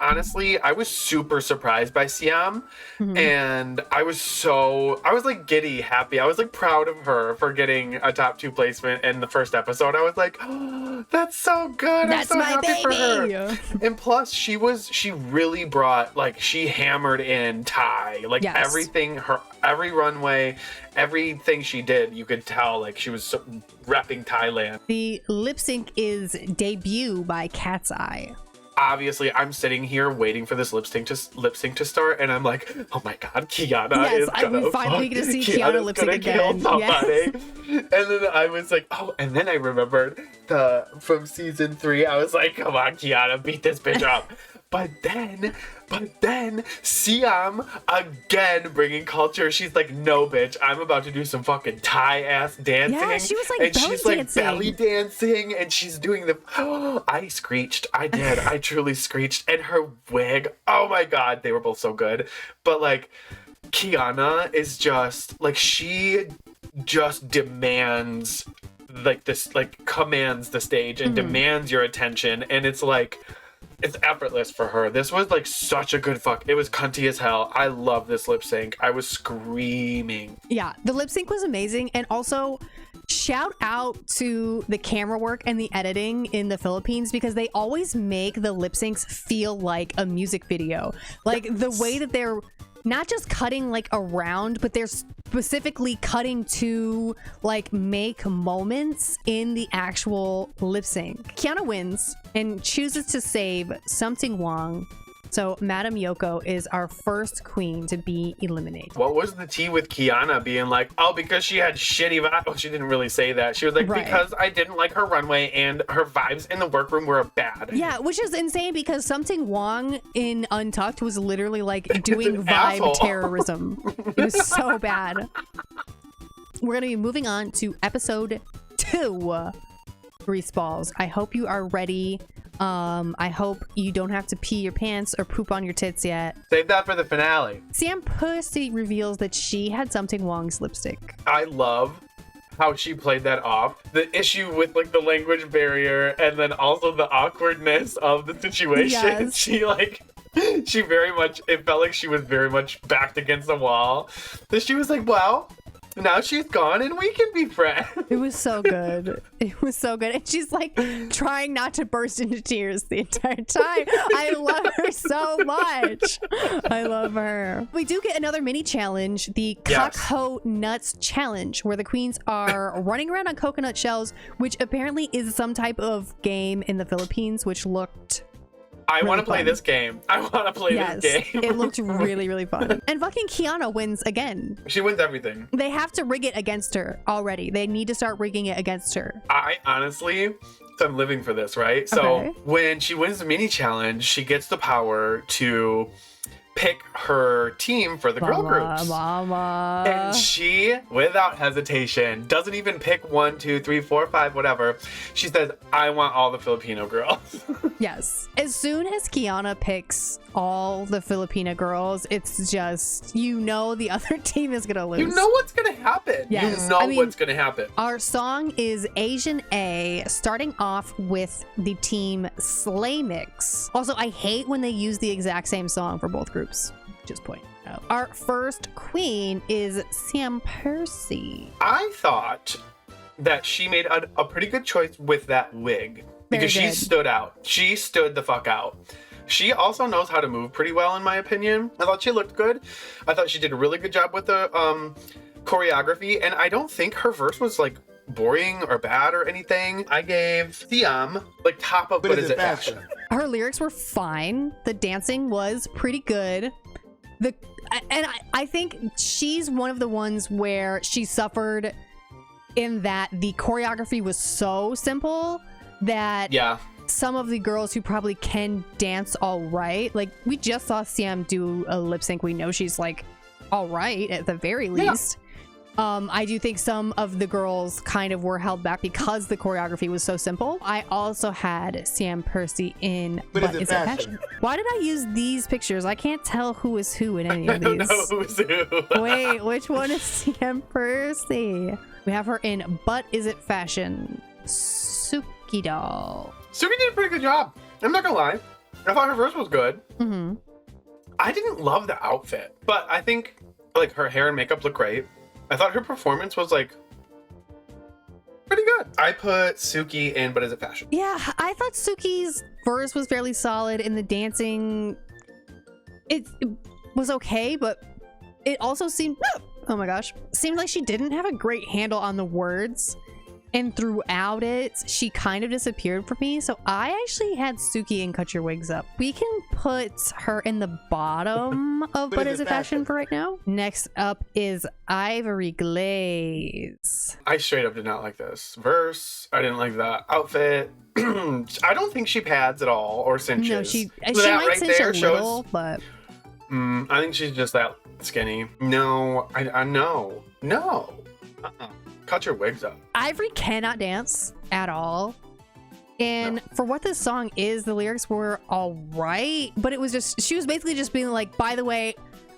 was super surprised by Siam, and I was like giddy happy. I was like proud of her for getting a top 2 placement in the first episode. I was like, oh, that's so good. That's I'm so my happy baby. for her. And plus she really brought, like, she hammered in Thai. Like, yes. every runway, everything she did, you could tell like she was repping Thailand. The lip sync is Debut by Cat's Eye. Obviously, I'm sitting here waiting for this lip sync to start, and I'm like, oh my god, Khianna yes, is gonna we finally get to see Khianna Khianna's lip sync gonna again. kill somebody. And then I was like, oh, and then I remembered from season 3, I was like, come on, Khianna, beat this bitch up. But then Siam again bringing culture. She's like, no, bitch, I'm about to do some fucking Thai ass dancing. Yeah, she was like and belly she's dancing. like belly dancing, and she's doing the. I screeched. I did. I truly screeched. And her wig. Oh my god, they were both so good. But like, Khianna is just like, she just demands like this, like commands the stage and demands your attention, and it's like, it's effortless for her. This was like such a good fuck. It was cunty as hell. I love this lip sync. I was screaming. Yeah, the lip sync was amazing. And also, shout out to the camera work and the editing in the Philippines, because they always make the lip syncs feel like a music video. Like the way that they're not just cutting like around, but they're specifically cutting to like make moments in the actual lip sync. Khianna wins and chooses to save something Wong. So Madam Yoko is our first queen to be eliminated. What was the tea with Khianna being like, oh, because she had shitty vibes? Oh, she didn't really say that. She was like, Right. because I didn't like her runway and her vibes in the workroom were bad. Yeah, which is insane, because something Wong in Untucked was literally like doing an vibe asshole. terrorism. It was so bad. We're going to be moving on to episode 2, Grease Balls. I hope you are ready. I hope you don't have to pee your pants or poop on your tits yet. Save that for the finale. Siam Phursi reveals that she had something Wong's lipstick. I love how she played that off. The issue with like the language barrier, and then also the awkwardness of the situation. Yes. She very much, it felt like she was very much backed against the wall. Then she was like, well, now she's gone and we can be friends. It was so good. It was so good. And she's like trying not to burst into tears the entire time. I love her so much. I love her. We do get another mini challenge, the Yes. Cockho Nuts Challenge, where the queens are running around on coconut shells, which apparently is some type of game in the Philippines, which looked... I want to really play fun. this game. I want to play Yes, this game. it looked really, really fun. And fucking Khianna wins again. She wins everything. They have to rig it against her already. They need to start rigging it against her. I honestly, so I'm living for this, right? So Okay. when she wins the mini challenge, she gets the power to pick her team for the girl groups. Mama. And she, without hesitation, doesn't even pick 1, 2, 3, 4, 5, whatever. She says, I want all the Filipino girls. Yes. As soon as Khianna picks all the Filipina girls, it's just, you know, the other team is gonna lose. You know what's going to happen. Yes. You know I mean, what's going to happen. Our song is Asian A, starting off with the team Slay Mix. Also, I hate when they use the exact same song for both groups. Just point out. Our first queen is Siam Phursi. I thought that she made a pretty good choice with that wig. Very Because she good. stood out. She stood the fuck out. She also knows how to move pretty well, in my opinion. I thought she looked good. I thought she did a really good job with the choreography. And I don't think her verse was like boring or bad or anything. I gave Siam like top of what is it fashion. Her lyrics were fine. The dancing was pretty good. I think she's one of the ones where she suffered in that the choreography was so simple that Yeah. some of the girls who probably can dance all right, like we just saw Siam do a lip sync. We know she's like all right at the very least. I do think some of the girls kind of were held back because the choreography was so simple. I also had Siam Phursi in But Is It Fashion? Why did I use these pictures? I can't tell who is who in any I of don't these. know who's who. Wait, which one is Siam Phursi? We have her in But Is It Fashion? Suki doll. Suki did a pretty good job. I'm not gonna lie. I thought her verse was good. Mm-hmm. I didn't love the outfit, but I think like her hair and makeup look great. I thought her performance was like pretty good. I put Suki in But Is It Fashion? Yeah, I thought Suki's verse was fairly solid, and the dancing, it was okay, but it also seemed, oh my gosh, seemed like she didn't have a great handle on the words. And throughout it, she kind of disappeared for me. So I actually had Suki and Cut Your Wigs Up. We can put her in the bottom of But Is It Fashion for right now. Next up is Ivory Glaze. I straight up did not like this verse. I didn't like the outfit. I don't think she pads at all or cinches. No, she That might right cinch there a shows- little, but I think she's just that skinny. No, I no. Cut your wigs up. Ivory cannot dance at all. And for what this song is, the lyrics were all right, but it was just, she was basically just being like, by the way,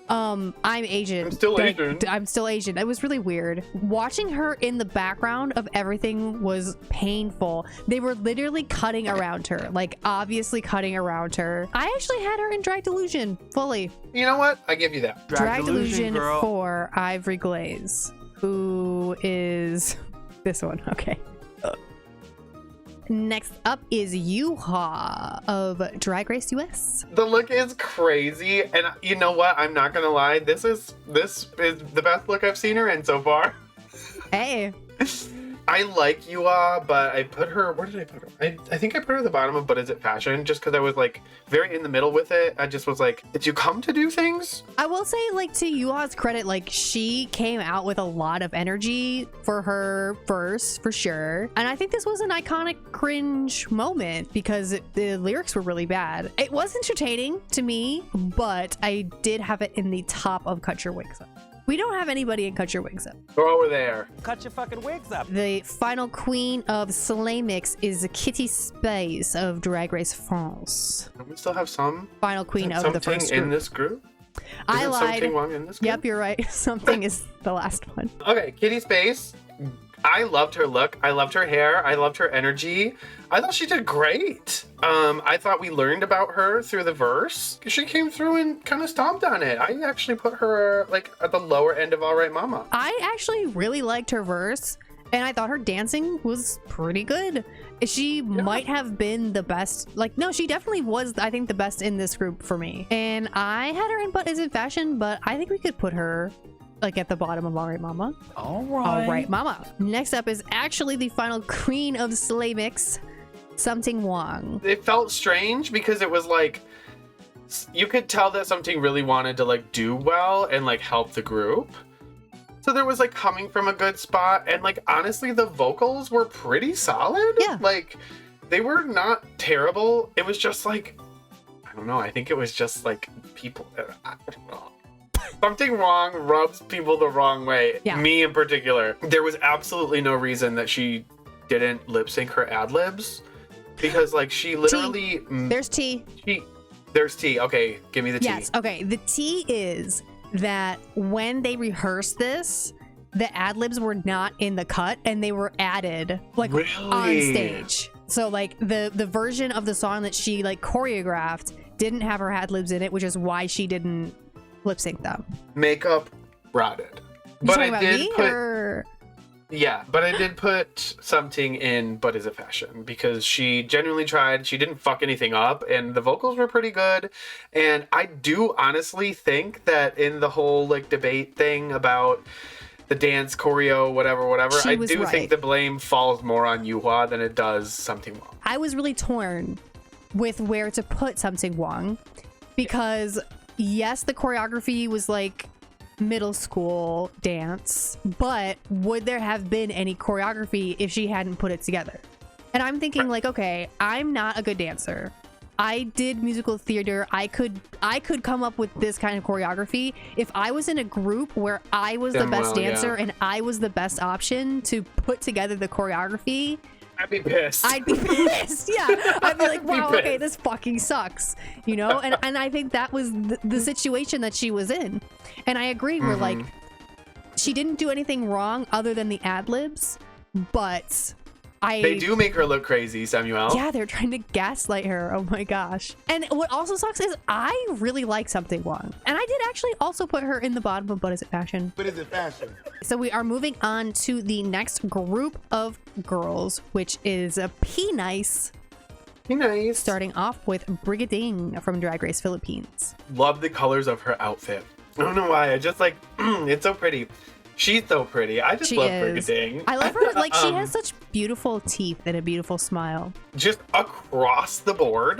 I'm Asian. I'm still Asian. I'm still Asian. It was really weird. Watching her in the background of everything was painful. They were literally cutting around her, like obviously cutting around her. I actually had her in Drag Delusion fully. You know what? I give you that. Drag Delusion girl. for Ivory Glaze, who is this one. Okay. Next up is Yuhua of Drag Race US. The look is crazy, and you know what? I'm not gonna lie. This is the best look I've seen her in so far. Hey. I like Yuhua, but I put her. Where did I put her? I think I put her at the bottom of But Is It Fashion, just because I was like very in the middle with it. I just was like, did you come to do things? I will say, like, to Yuha's credit, like, she came out with a lot of energy for her verse, for sure. And I think this was an iconic cringe moment because the lyrics were really bad. It was entertaining to me, but I did have it in the top of Cut Your Wigs Up. We don't have anybody in Cut Your Wigs Up. Go over there. Cut your fucking wigs up. The final queen of Slay Mix is Kitty Space of Drag Race France. And we still have some. Final queen of the something first in group. this group. I Isn't lied. something wrong in this group? Yep, you're right. Something is the last one. Okay, Kitty Space. I loved her look. I loved her hair. I loved her energy. I thought she did great. I thought we learned about her through the verse. She came through and kind of stomped on it. I actually put her like at the lower end of All Right Mama. I actually really liked her verse, and I thought her dancing was pretty good. She might have been the best. Like, no, she definitely was, I think, the best in this group for me. And I had her in But Is It Fashion, but I think we could put her like at the bottom of All Right Mama. All right. All Right Mama. Next up is actually the final queen of Slay Mix, Something Wong. It felt strange because it was like you could tell that something really wanted to like do well and like help the group. So there was like coming from a good spot, and like honestly the vocals were pretty solid. Yeah. Like they were not terrible. It was just like, I don't know, I think it was just like people, I don't know. Something Wrong rubs people the wrong way. Yeah. Me in particular. There was absolutely no reason that she didn't lip sync her ad libs, because like she literally There's tea. there's tea. Okay, give me the tea. Yes. Okay. The tea is that when they rehearsed this, the ad libs were not in the cut and they were added like Really? on stage. So like the version of the song that she like choreographed didn't have her ad libs in it, which is why she didn't lip sync them. Makeup rotted. You But talking I about did me put or yeah, but I did put something in But Is It Fashion because she genuinely tried. She didn't fuck anything up, and the vocals were pretty good. And I do honestly think that in the whole like debate thing about the dance choreo, whatever, She I was do right. think the blame falls more on Yuhua than it does Something Wrong. I was really torn with where to put Something Wrong because yes, the choreography was like middle school dance, but would there have been any choreography if she hadn't put it together? And I'm thinking like, okay, I'm not a good dancer. I did musical theater. I could come up with this kind of choreography if I was in a group where I was the Then best well, yeah. dancer and I was the best option to put together the choreography. I'd be pissed. I'd be pissed. Yeah. I'd be like, I'd be wow, okay, pissed. this fucking sucks. You know? And I think that was the situation that she was in. And I agree, we're like, she didn't do anything wrong other than the ad libs, but They do make her look crazy, Samuel. yeah, they're trying to gaslight her. Oh my gosh. And what also sucks is I really like Something Wrong. And I did actually also put her in the bottom of But Is It Fashion. But is it fashion? So we are moving on to the next group of girls, which is a P-Nice, Be nice. starting off with Brigiding from Drag Race Philippines. Love the colors of her outfit. I don't know why. I just like, it's so pretty. She's so pretty. I just She love is. Brigiding. I love her. Like, she has such beautiful teeth and a beautiful smile. Just across the board,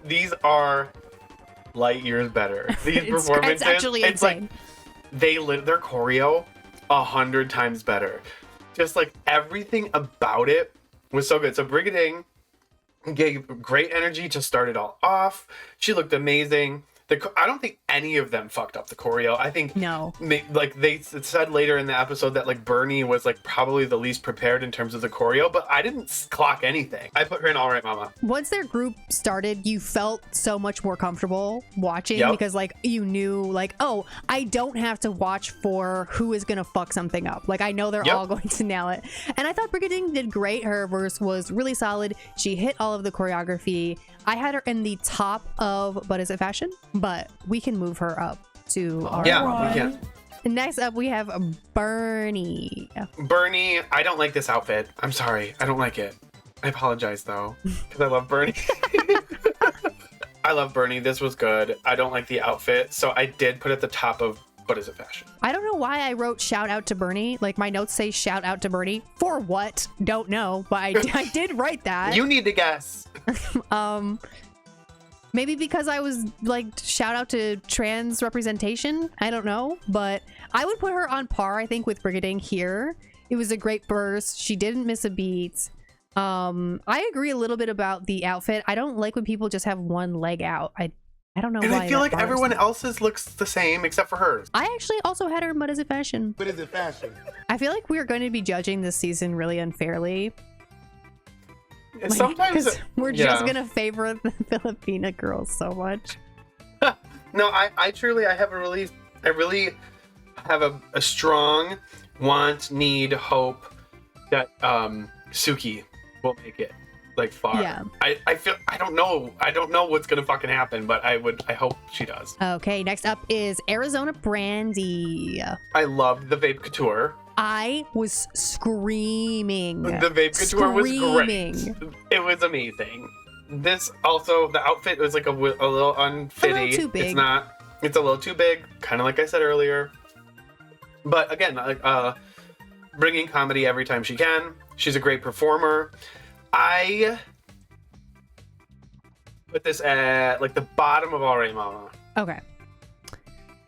these are light years better. These performances, It's actually it's insane. like they live their choreo 100 times better. Just like everything about it was so good. So Brigiding gave great energy to start it all off. She looked amazing. I don't think any of them fucked up the choreo. I think No. Like they said later in the episode that like Bernie was like probably the least prepared in terms of the choreo, but I didn't clock anything. I put her in All Right Mama. Once their group started, you felt so much more comfortable watching Yep. because like you knew like, oh, I don't have to watch for who is gonna fuck something up. Like I know they're Yep. all going to nail it. And I thought Brigiding did great. Her verse was really solid. She hit all of the choreography. I had her in the top of But Is It Fashion? But we can move her up to our Yeah, we can. Next up we have Bernie. Bernie, I don't like this outfit. I'm sorry. I don't like it. I apologize though, because I love Bernie. I love Bernie. This was good. I don't like the outfit, so I did put it at the top of But Is It Fashion? I don't know why I wrote shout out to Bernie. Like my notes say shout out to Bernie. For what? Don't know, but I did write that. You need to guess. Maybe because I was like shout out to trans representation. I don't know, but I would put her on par, I think, with Brigiding here. It was a great verse. She didn't miss a beat. I agree a little bit about the outfit. I don't like when people just have one leg out. I don't know And why. I feel that like bothers everyone me. else's looks the same except for hers. I actually also had her in But Is It Fashion? But is it fashion? I feel like we're going to be judging this season really unfairly. And sometimes 'Cause we're yeah. just gonna favor the Filipina girls so much. No, I truly I really have a strong want, need, hope that Suki will make it like far. Yeah. I feel I don't know what's gonna fucking happen, but I hope she does. Okay, next up is Arizona Brandy. I loved the Vape Couture. I was screaming. The Vape Couture was Screaming. great. It was amazing. This also, the outfit was like a little unfitty. A little too big. It's a little too big, kind of like I said earlier. But again, like bringing comedy every time she can. She's a great performer. I put this at like the bottom of All Right Mama. Okay.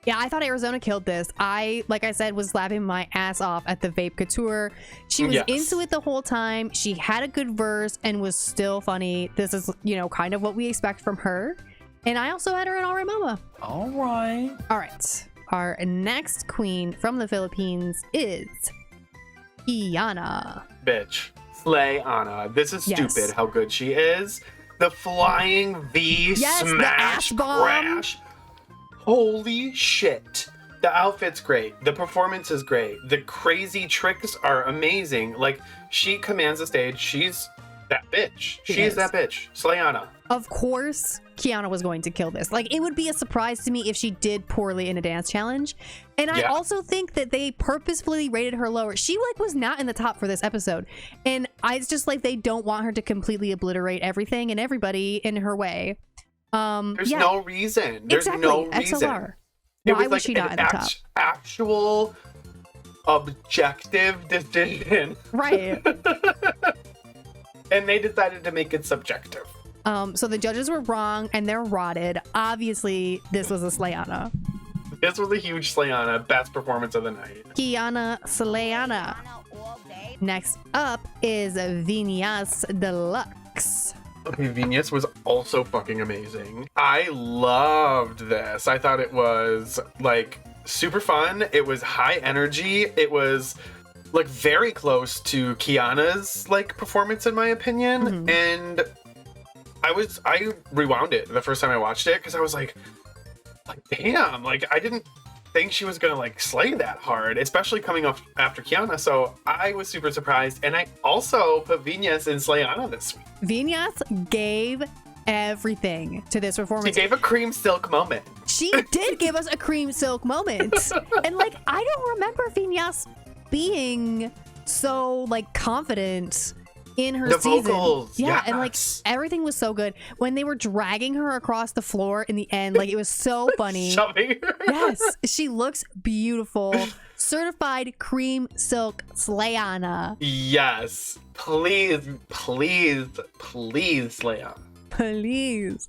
Yeah, I thought Arizona killed this. Like I said, was laughing my ass off at the Vape Couture. She was Yes. into it the whole time. She had a good verse and was still funny. This is, kind of what we expect from her. And I also had her in All Right Mama. All right. All right. Our next queen from the Philippines is Khianna. Bitch. Slay Anna. This is Yes. stupid how good she is. The flying V Yes, the smash ash bomb. crash. Holy shit. The outfit's great. The performance is great. The crazy tricks are amazing. Like, she commands the stage. She's that bitch. She She's is. that bitch. Slay Anna. Of course, Khianna was going to kill this. Like, it would be a surprise to me if she did poorly in a dance challenge. And I Yeah. also think that they purposefully rated her lower. She was not in the top for this episode. And it's just like they don't want her to completely obliterate everything and everybody in her way. There's yeah, no reason. There's exactly. no reason. XLR. It Why was like she not an in the top? actual objective decision. Right. And they decided to make it subjective. So the judges were wrong and they're rotted. Obviously, this was a Slayana. This was a huge Slayana, best performance of the night. Khianna Slayana. Next up is Vinas DeLuxe. Okay, Vinas was also fucking amazing. I loved this. I thought it was like super fun. It was high energy. It was like very close to Khianna's like performance in my opinion. And I rewound it the first time I watched it because I was like damn, like I didn't think she was gonna like slay that hard, especially coming up after Khianna. So I was super surprised, and I also put Vinas in Slayana this week. Vinas gave everything to this She performance. gave a cream silk moment. She did give us a cream silk moment. And like, I don't remember Vinas being so like confident in her The season. vocals, Yeah, and like yes. everything was so good. When they were dragging her across the floor in the end, like it was so funny. Shoving her. Yes, she looks beautiful. Certified cream silk Slayana. Yes. Please, please, please, Slayana. Please.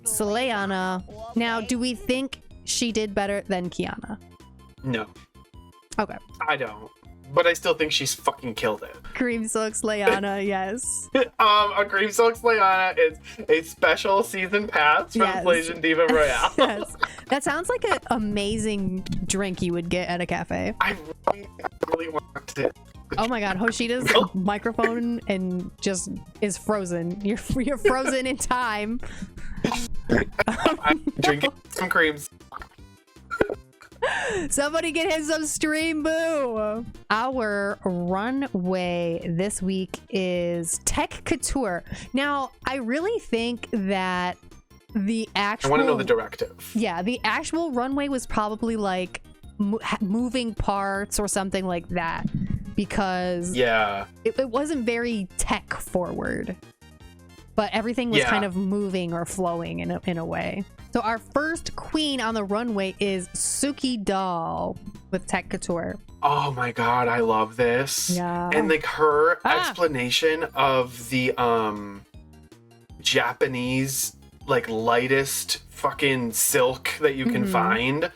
Slayana. Now, do we think she did better than Khianna? No, Okay. I don't. but I still think she's fucking killed it. Cream Silk Slayana, yes. A Cream Silk Slayana is a special season pass from Slaysian Royale. Yes. That sounds like an amazing drink you would get at a cafe. I really want it. Oh my god, Hoshida's microphone and just is frozen. You're frozen in time. I'm drinking some creams. Somebody get him some stream boo. Our runway this week is Tech Couture. Now, I really think that the actual... I want to know the directive. Yeah, the actual runway was probably like moving parts or something like that, because it wasn't very tech forward, but everything was kind of moving or flowing in a way. So our first queen on the runway is Suki Doll with Tech Couture. Oh my god, I love this. Yeah. And like her explanation of the Japanese like lightest fucking silk that you can find.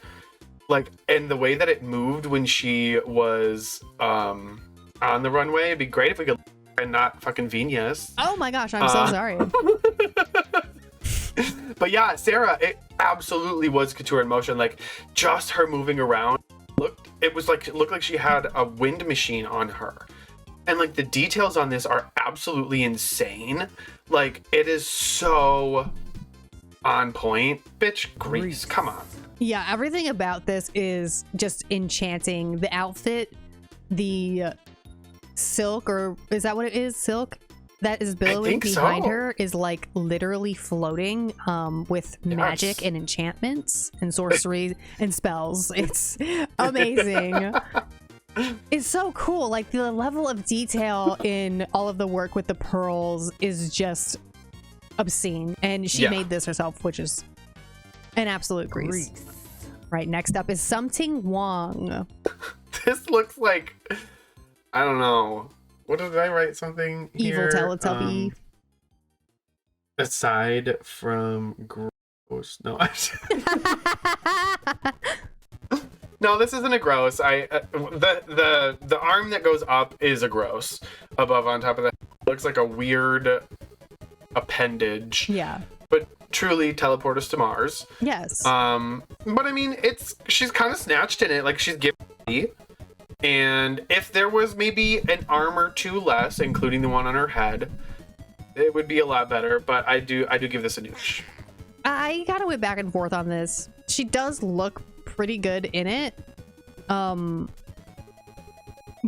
Like, and the way that it moved when she was on the runway, it'd be great if we could and not fucking Vinas. Oh my gosh, I'm so sorry. But yeah, Sarah, it absolutely was couture in motion. Like, just her moving around. It looked like she had a wind machine on her. And like the details on this are absolutely insane. Like, it is so on point. Bitch, Grease, come on. Yeah, everything about this is just enchanting. The outfit, the silk, or is that what it is? Silk? That is billowing behind her is like literally floating with magic and enchantments and sorcery and spells. It's amazing. It's so cool. Like the level of detail in all of the work with the pearls is just obscene. And she made this herself, which is an absolute Grease. Right, next up is Something Wong. This looks like, I don't know. What did I write something here? Evil Teletubby. Aside from gross. No, no, this isn't a gross. The arm that goes up is a gross. Above on top of that, looks like a weird appendage. Yeah. But truly teleport us to Mars. Yes. But I mean, she's kind of snatched in it. Like she's giving. And if there was maybe an arm or two less, including the one on her head, it would be a lot better. But I do give this a nooch. I kind of went back and forth on this. She does look pretty good in it. But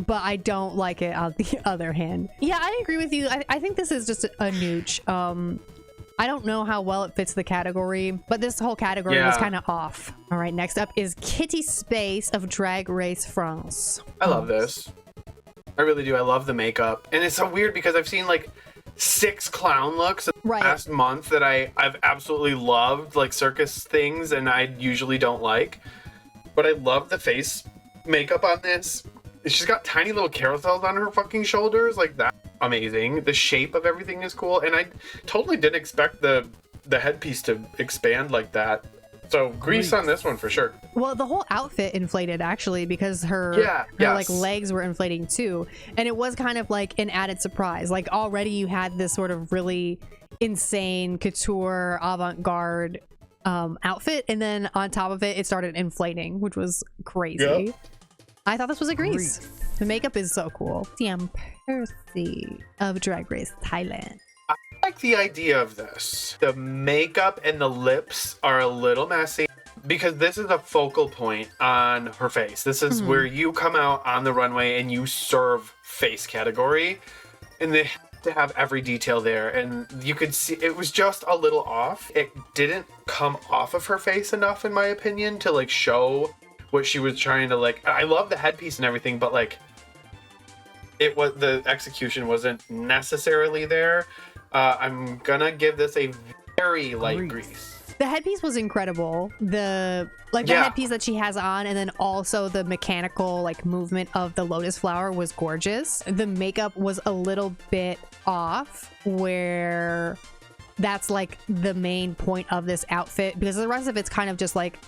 I don't like it on the other hand. Yeah, I agree with you. I think this is just a nooch. I don't know how well it fits the category, but this whole category was kind of off. All right, next up is Kitty Space of Drag Race France. I love this. I really do. I love the makeup. And it's so weird because I've seen like 6 clown looks in the last month that I've absolutely loved, like circus things, and I usually don't like. But I love the face makeup on this. She's got tiny little carousels on her fucking shoulders. Like, that's amazing. The shape of everything is cool. And I totally didn't expect the headpiece to expand like that. So Grease on this one for sure. Well, the whole outfit inflated actually because her like legs were inflating too. And it was kind of like an added surprise. Like already you had this sort of really insane couture avant-garde outfit. And then on top of it, it started inflating, which was crazy. Yep. I thought this was a Grease. The makeup is so cool. Siam Phursi of Drag Race Thailand. I like the idea of this. The makeup and the lips are a little messy because this is a focal point on her face. This is where you come out on the runway and you serve face category. And they have to have every detail there. And you could see it was just a little off. It didn't come off of her face enough, in my opinion, to like show what she was trying to like. I love the headpiece and everything, but like the execution wasn't necessarily there. I'm gonna give this a very light Grease. The headpiece was incredible. The headpiece that she has on, and then also the mechanical like movement of the lotus flower was gorgeous. The makeup was a little bit off, where that's like the main point of this outfit, because the rest of it's kind of just like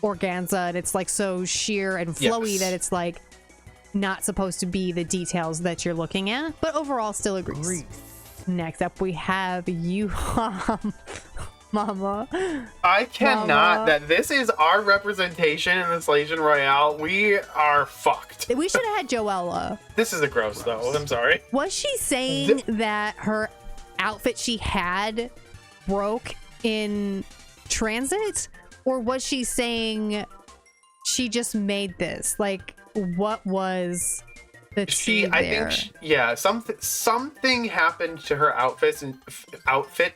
organza, and it's like so sheer and flowy that it's like not supposed to be the details that you're looking at, but overall still a grease. Next up, we have Yuhua. Mama. I cannot. That this is our representation in the Slaysian Royale. We are fucked. We should have had Joella. This is a gross, though. I'm sorry. Was she saying that her outfit she had broke in transit? Or was she saying she just made this? Like, what was the tea there? I think something happened to her outfit,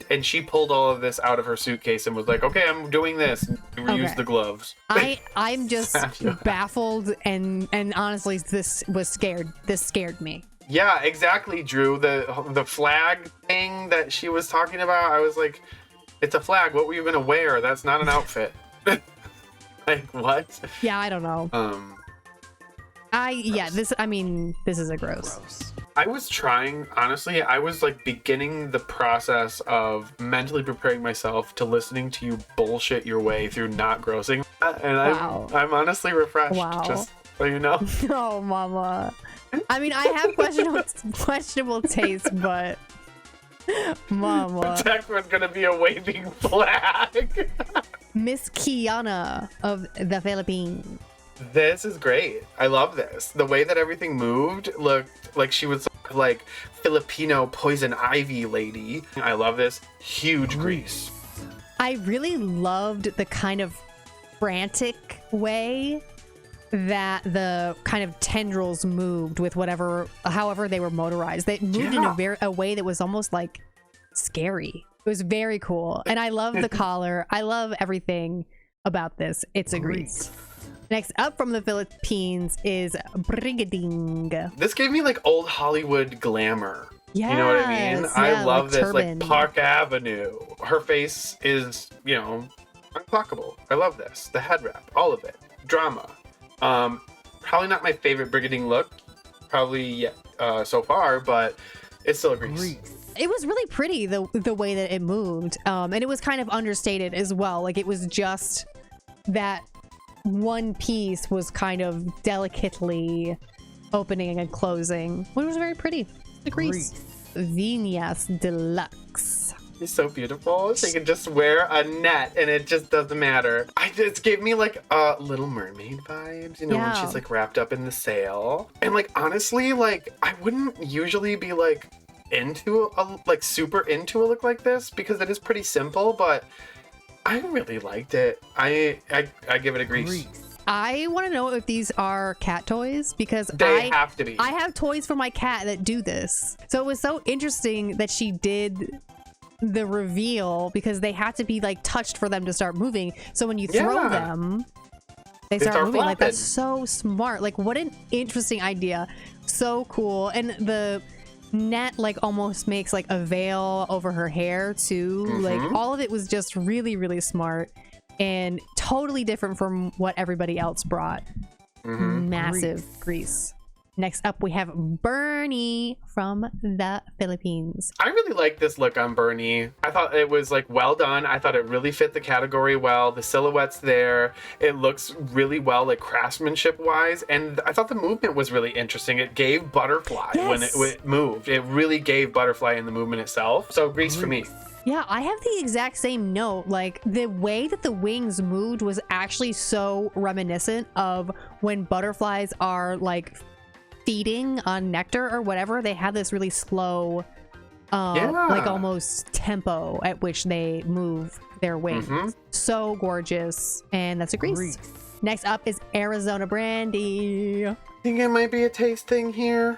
and she pulled all of this out of her suitcase and was like, "Okay, I'm doing this." And reuse the gloves. I'm just baffled, and honestly, this scared me. Yeah, exactly, Drew. The flag thing that she was talking about, I was like, it's a flag. What were you gonna wear? That's not an outfit. Like, what? Yeah, I don't know. This is a gross. I was trying, honestly, I was like beginning the process of mentally preparing myself to listening to you bullshit your way through not grossing. And I'm honestly refreshed. Wow. Just so you know. Oh, mama. I mean, I have questionable taste, but mama. The next one's gonna be a waving flag. Miss Khianna of the Philippines. This is great. I love this. The way that everything moved looked like she was like Filipino poison ivy lady. I love this. Huge grease. I really loved the kind of frantic way that the kind of tendrils moved with however they were motorized. They moved in a way that was almost like scary. It was very cool. And I love the collar. I love everything about this. It's a grease. Next up from the Philippines is Brigiding. This gave me like old Hollywood glamour. You know what I mean? I love like this. Turban. Like Park Avenue. Her face is, unclockable. I love this. The head wrap. All of it. Drama. Probably not my favorite Brigiding look. Probably so far, but it's still a grease. It was really pretty the way that it moved. And it was kind of understated as well. Like it was just that one piece was kind of delicately opening and closing. It was very pretty. The grease. Vinas DeLuxe. She's so beautiful. She can just wear a net and it just doesn't matter. It gave me like Little Mermaid vibes, when she's like wrapped up in the sail. And like honestly, like I wouldn't usually be like super into a look like this because it is pretty simple, but I really liked it. I give it a grease. I want to know if these are cat toys because they have to be. I have toys for my cat that do this. So it was so interesting that she did the reveal because they had to be like touched for them to start moving. So when you throw them, they start moving. Flapping. Like that's so smart. Like what an interesting idea. So cool. And the net like almost makes like a veil over her hair too. Like all of it was just really, really smart and totally different from what everybody else brought. Massive grease. Next up, we have Bernie from the Philippines. I really like this look on Bernie. I thought it was like well done. I thought it really fit the category well. The silhouette's there. It looks really well, like craftsmanship wise. And I thought the movement was really interesting. It gave butterfly when it moved. It really gave butterfly in the movement itself. So grease for me. Yeah, I have the exact same note. Like the way that the wings moved was actually so reminiscent of when butterflies are like feeding on nectar or whatever. They have this really slow like almost tempo at which they move their wings. So gorgeous. And that's a grease. Next up is Arizona Brandy. I think it might be a taste thing here.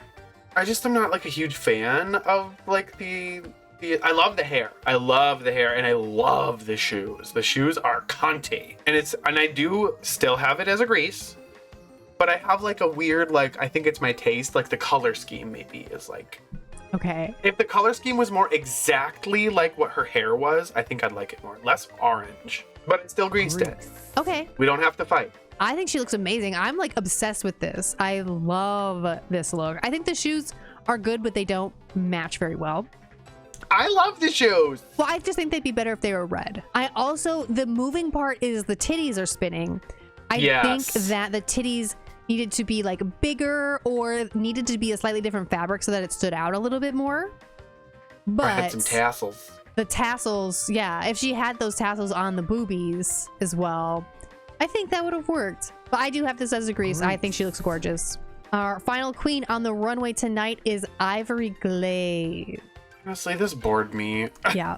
I just am not like a huge fan of like I love the hair. I love the hair and I love the shoes. The shoes are cunty. And I do still have it as a grease. But I have like a weird, like, I think it's my taste, like the color scheme maybe is like... Okay. If the color scheme was more exactly like what her hair was, I think I'd like it more. Less orange. But it still greased it. Okay. We don't have to fight. I think she looks amazing. I'm like obsessed with this. I love this look. I think the shoes are good, but they don't match very well. I love the shoes. Well, I just think they'd be better if they were red. The moving part is the titties are spinning. I think that the titties needed to be like bigger or needed to be a slightly different fabric so that it stood out a little bit more. But I had some tassels. The tassels, yeah, if she had those tassels on the boobies as well, I think that would have worked. But I do have this as a Grease. I think she looks gorgeous. Our final queen on the runway tonight is Ivory Glaze. Honestly, this bored me. Yeah.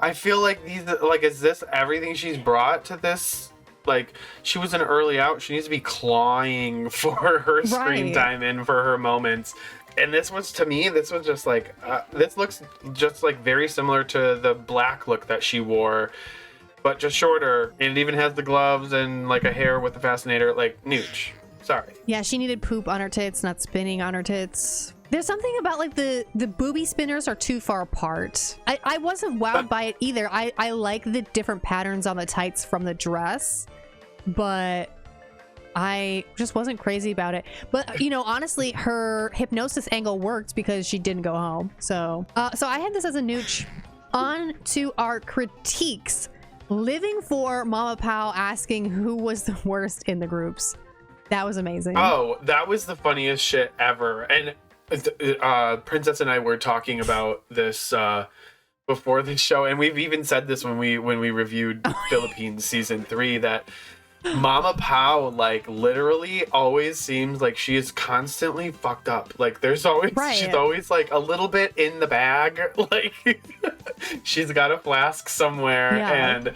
I feel like is this everything she's brought to this? Like, she was an early out. She needs to be clawing for her screen time and for her moments. And this was, to me, this was just like, this looks just like very similar to the black look that she wore, but just shorter. And it even has the gloves and like a hair with the fascinator, like nooch. Sorry. Yeah, she needed poop on her tits, not spinning on her tits. There's something about like the booby spinners are too far apart. I wasn't wowed by it either. I like the different patterns on the tights from the dress, but I just wasn't crazy about it. But you know, honestly, her hypnosis angle worked because she didn't go home. So I had this as a nooch. On to our critiques. Living for Mama Pao asking who was the worst in the groups. That was amazing. Oh, that was the funniest shit ever. And Princess and I were talking about this before the show, and we've even said this when we reviewed Philippines season 3, that Mama Pao like literally always seems like she is constantly fucked up. Like there's always she's always like a little bit in the bag. Like she's got a flask somewhere, and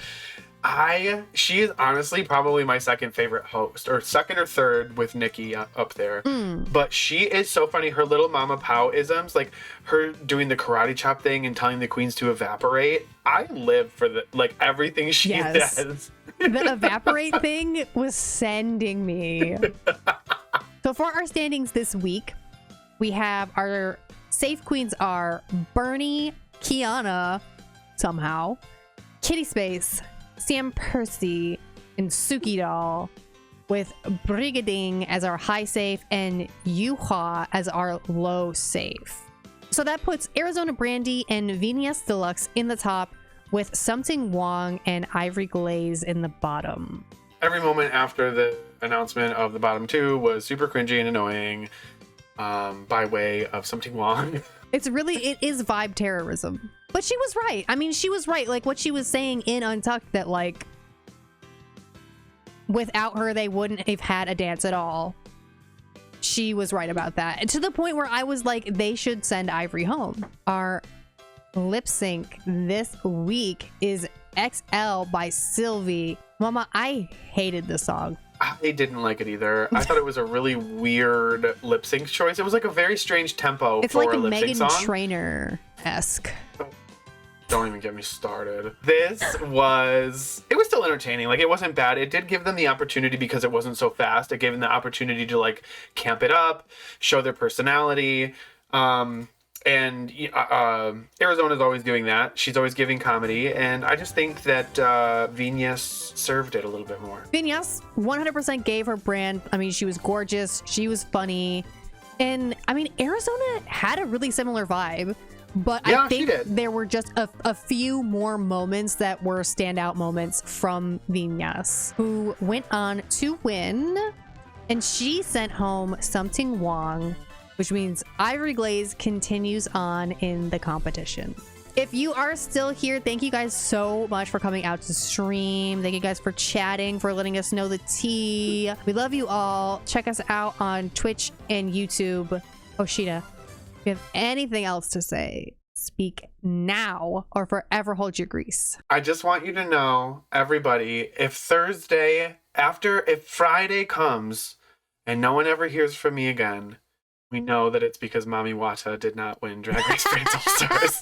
she is honestly probably my second favorite host, or second or third with Nikki up there. But she is so funny. Her little Mama Pao isms, like her doing the karate chop thing and telling the queens to evaporate. I live for everything she does. The evaporate thing was sending me. So for our standings this week, we have our safe queens are Bernie, Khianna, somehow, Kitty Space, Siam, Phursi, and Suki doll, with Brigiding as our high safe and Yuhua as our low safe. So that puts Arizona Brandy and Vinas DeLuxe in the top, with Something Wong and Ivory Glaze in the bottom. Every moment after the announcement of the bottom two was super cringy and annoying, by way of Something Wong. It is vibe terrorism. But she was right. I mean, she was right. Like what she was saying in Untucked, that like without her, they wouldn't have had a dance at all. She was right about that. And to the point where I was like, they should send Ivory home. Our lip sync this week is XL by Sylvie. Mama, I hated this song. I didn't like it either. I thought it was a really weird lip sync choice. It was like a very strange tempo for a lip sync song. It's like Meghan Trainor-esque. Don't even get me started. It was still entertaining. Like, it wasn't bad. It did give them the opportunity, because it wasn't so fast. It gave them the opportunity to like camp it up, show their personality. And Arizona's always doing that. She's always giving comedy. And I just think that Vinas served it a little bit more. Vinas 100% gave her brand. I mean, she was gorgeous. She was funny. And I mean, Arizona had a really similar vibe. But yeah, I think there were just a few more moments that were standout moments from Vinas, who went on to win. And she sent home Something Wong, which means Ivory Glaze continues on in the competition. If you are still here, thank you guys so much for coming out to stream. Thank you guys for chatting, for letting us know the tea. We love you all. Check us out on Twitch and YouTube. Oshita, if you have anything else to say, speak now or forever hold your grease. I just want you to know, everybody, if Friday comes and no one ever hears from me again, we know that it's because Mami Wata did not win Drag Race France All-Stars.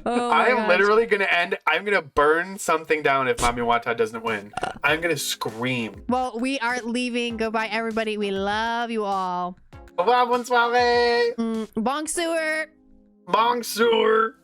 I am literally going to I'm going to burn something down if Mami Wata doesn't win. I'm going to scream. Well, we are leaving. Goodbye, everybody. We love you all. Au revoir, bonsoir. Bong sewer. Bong sewer.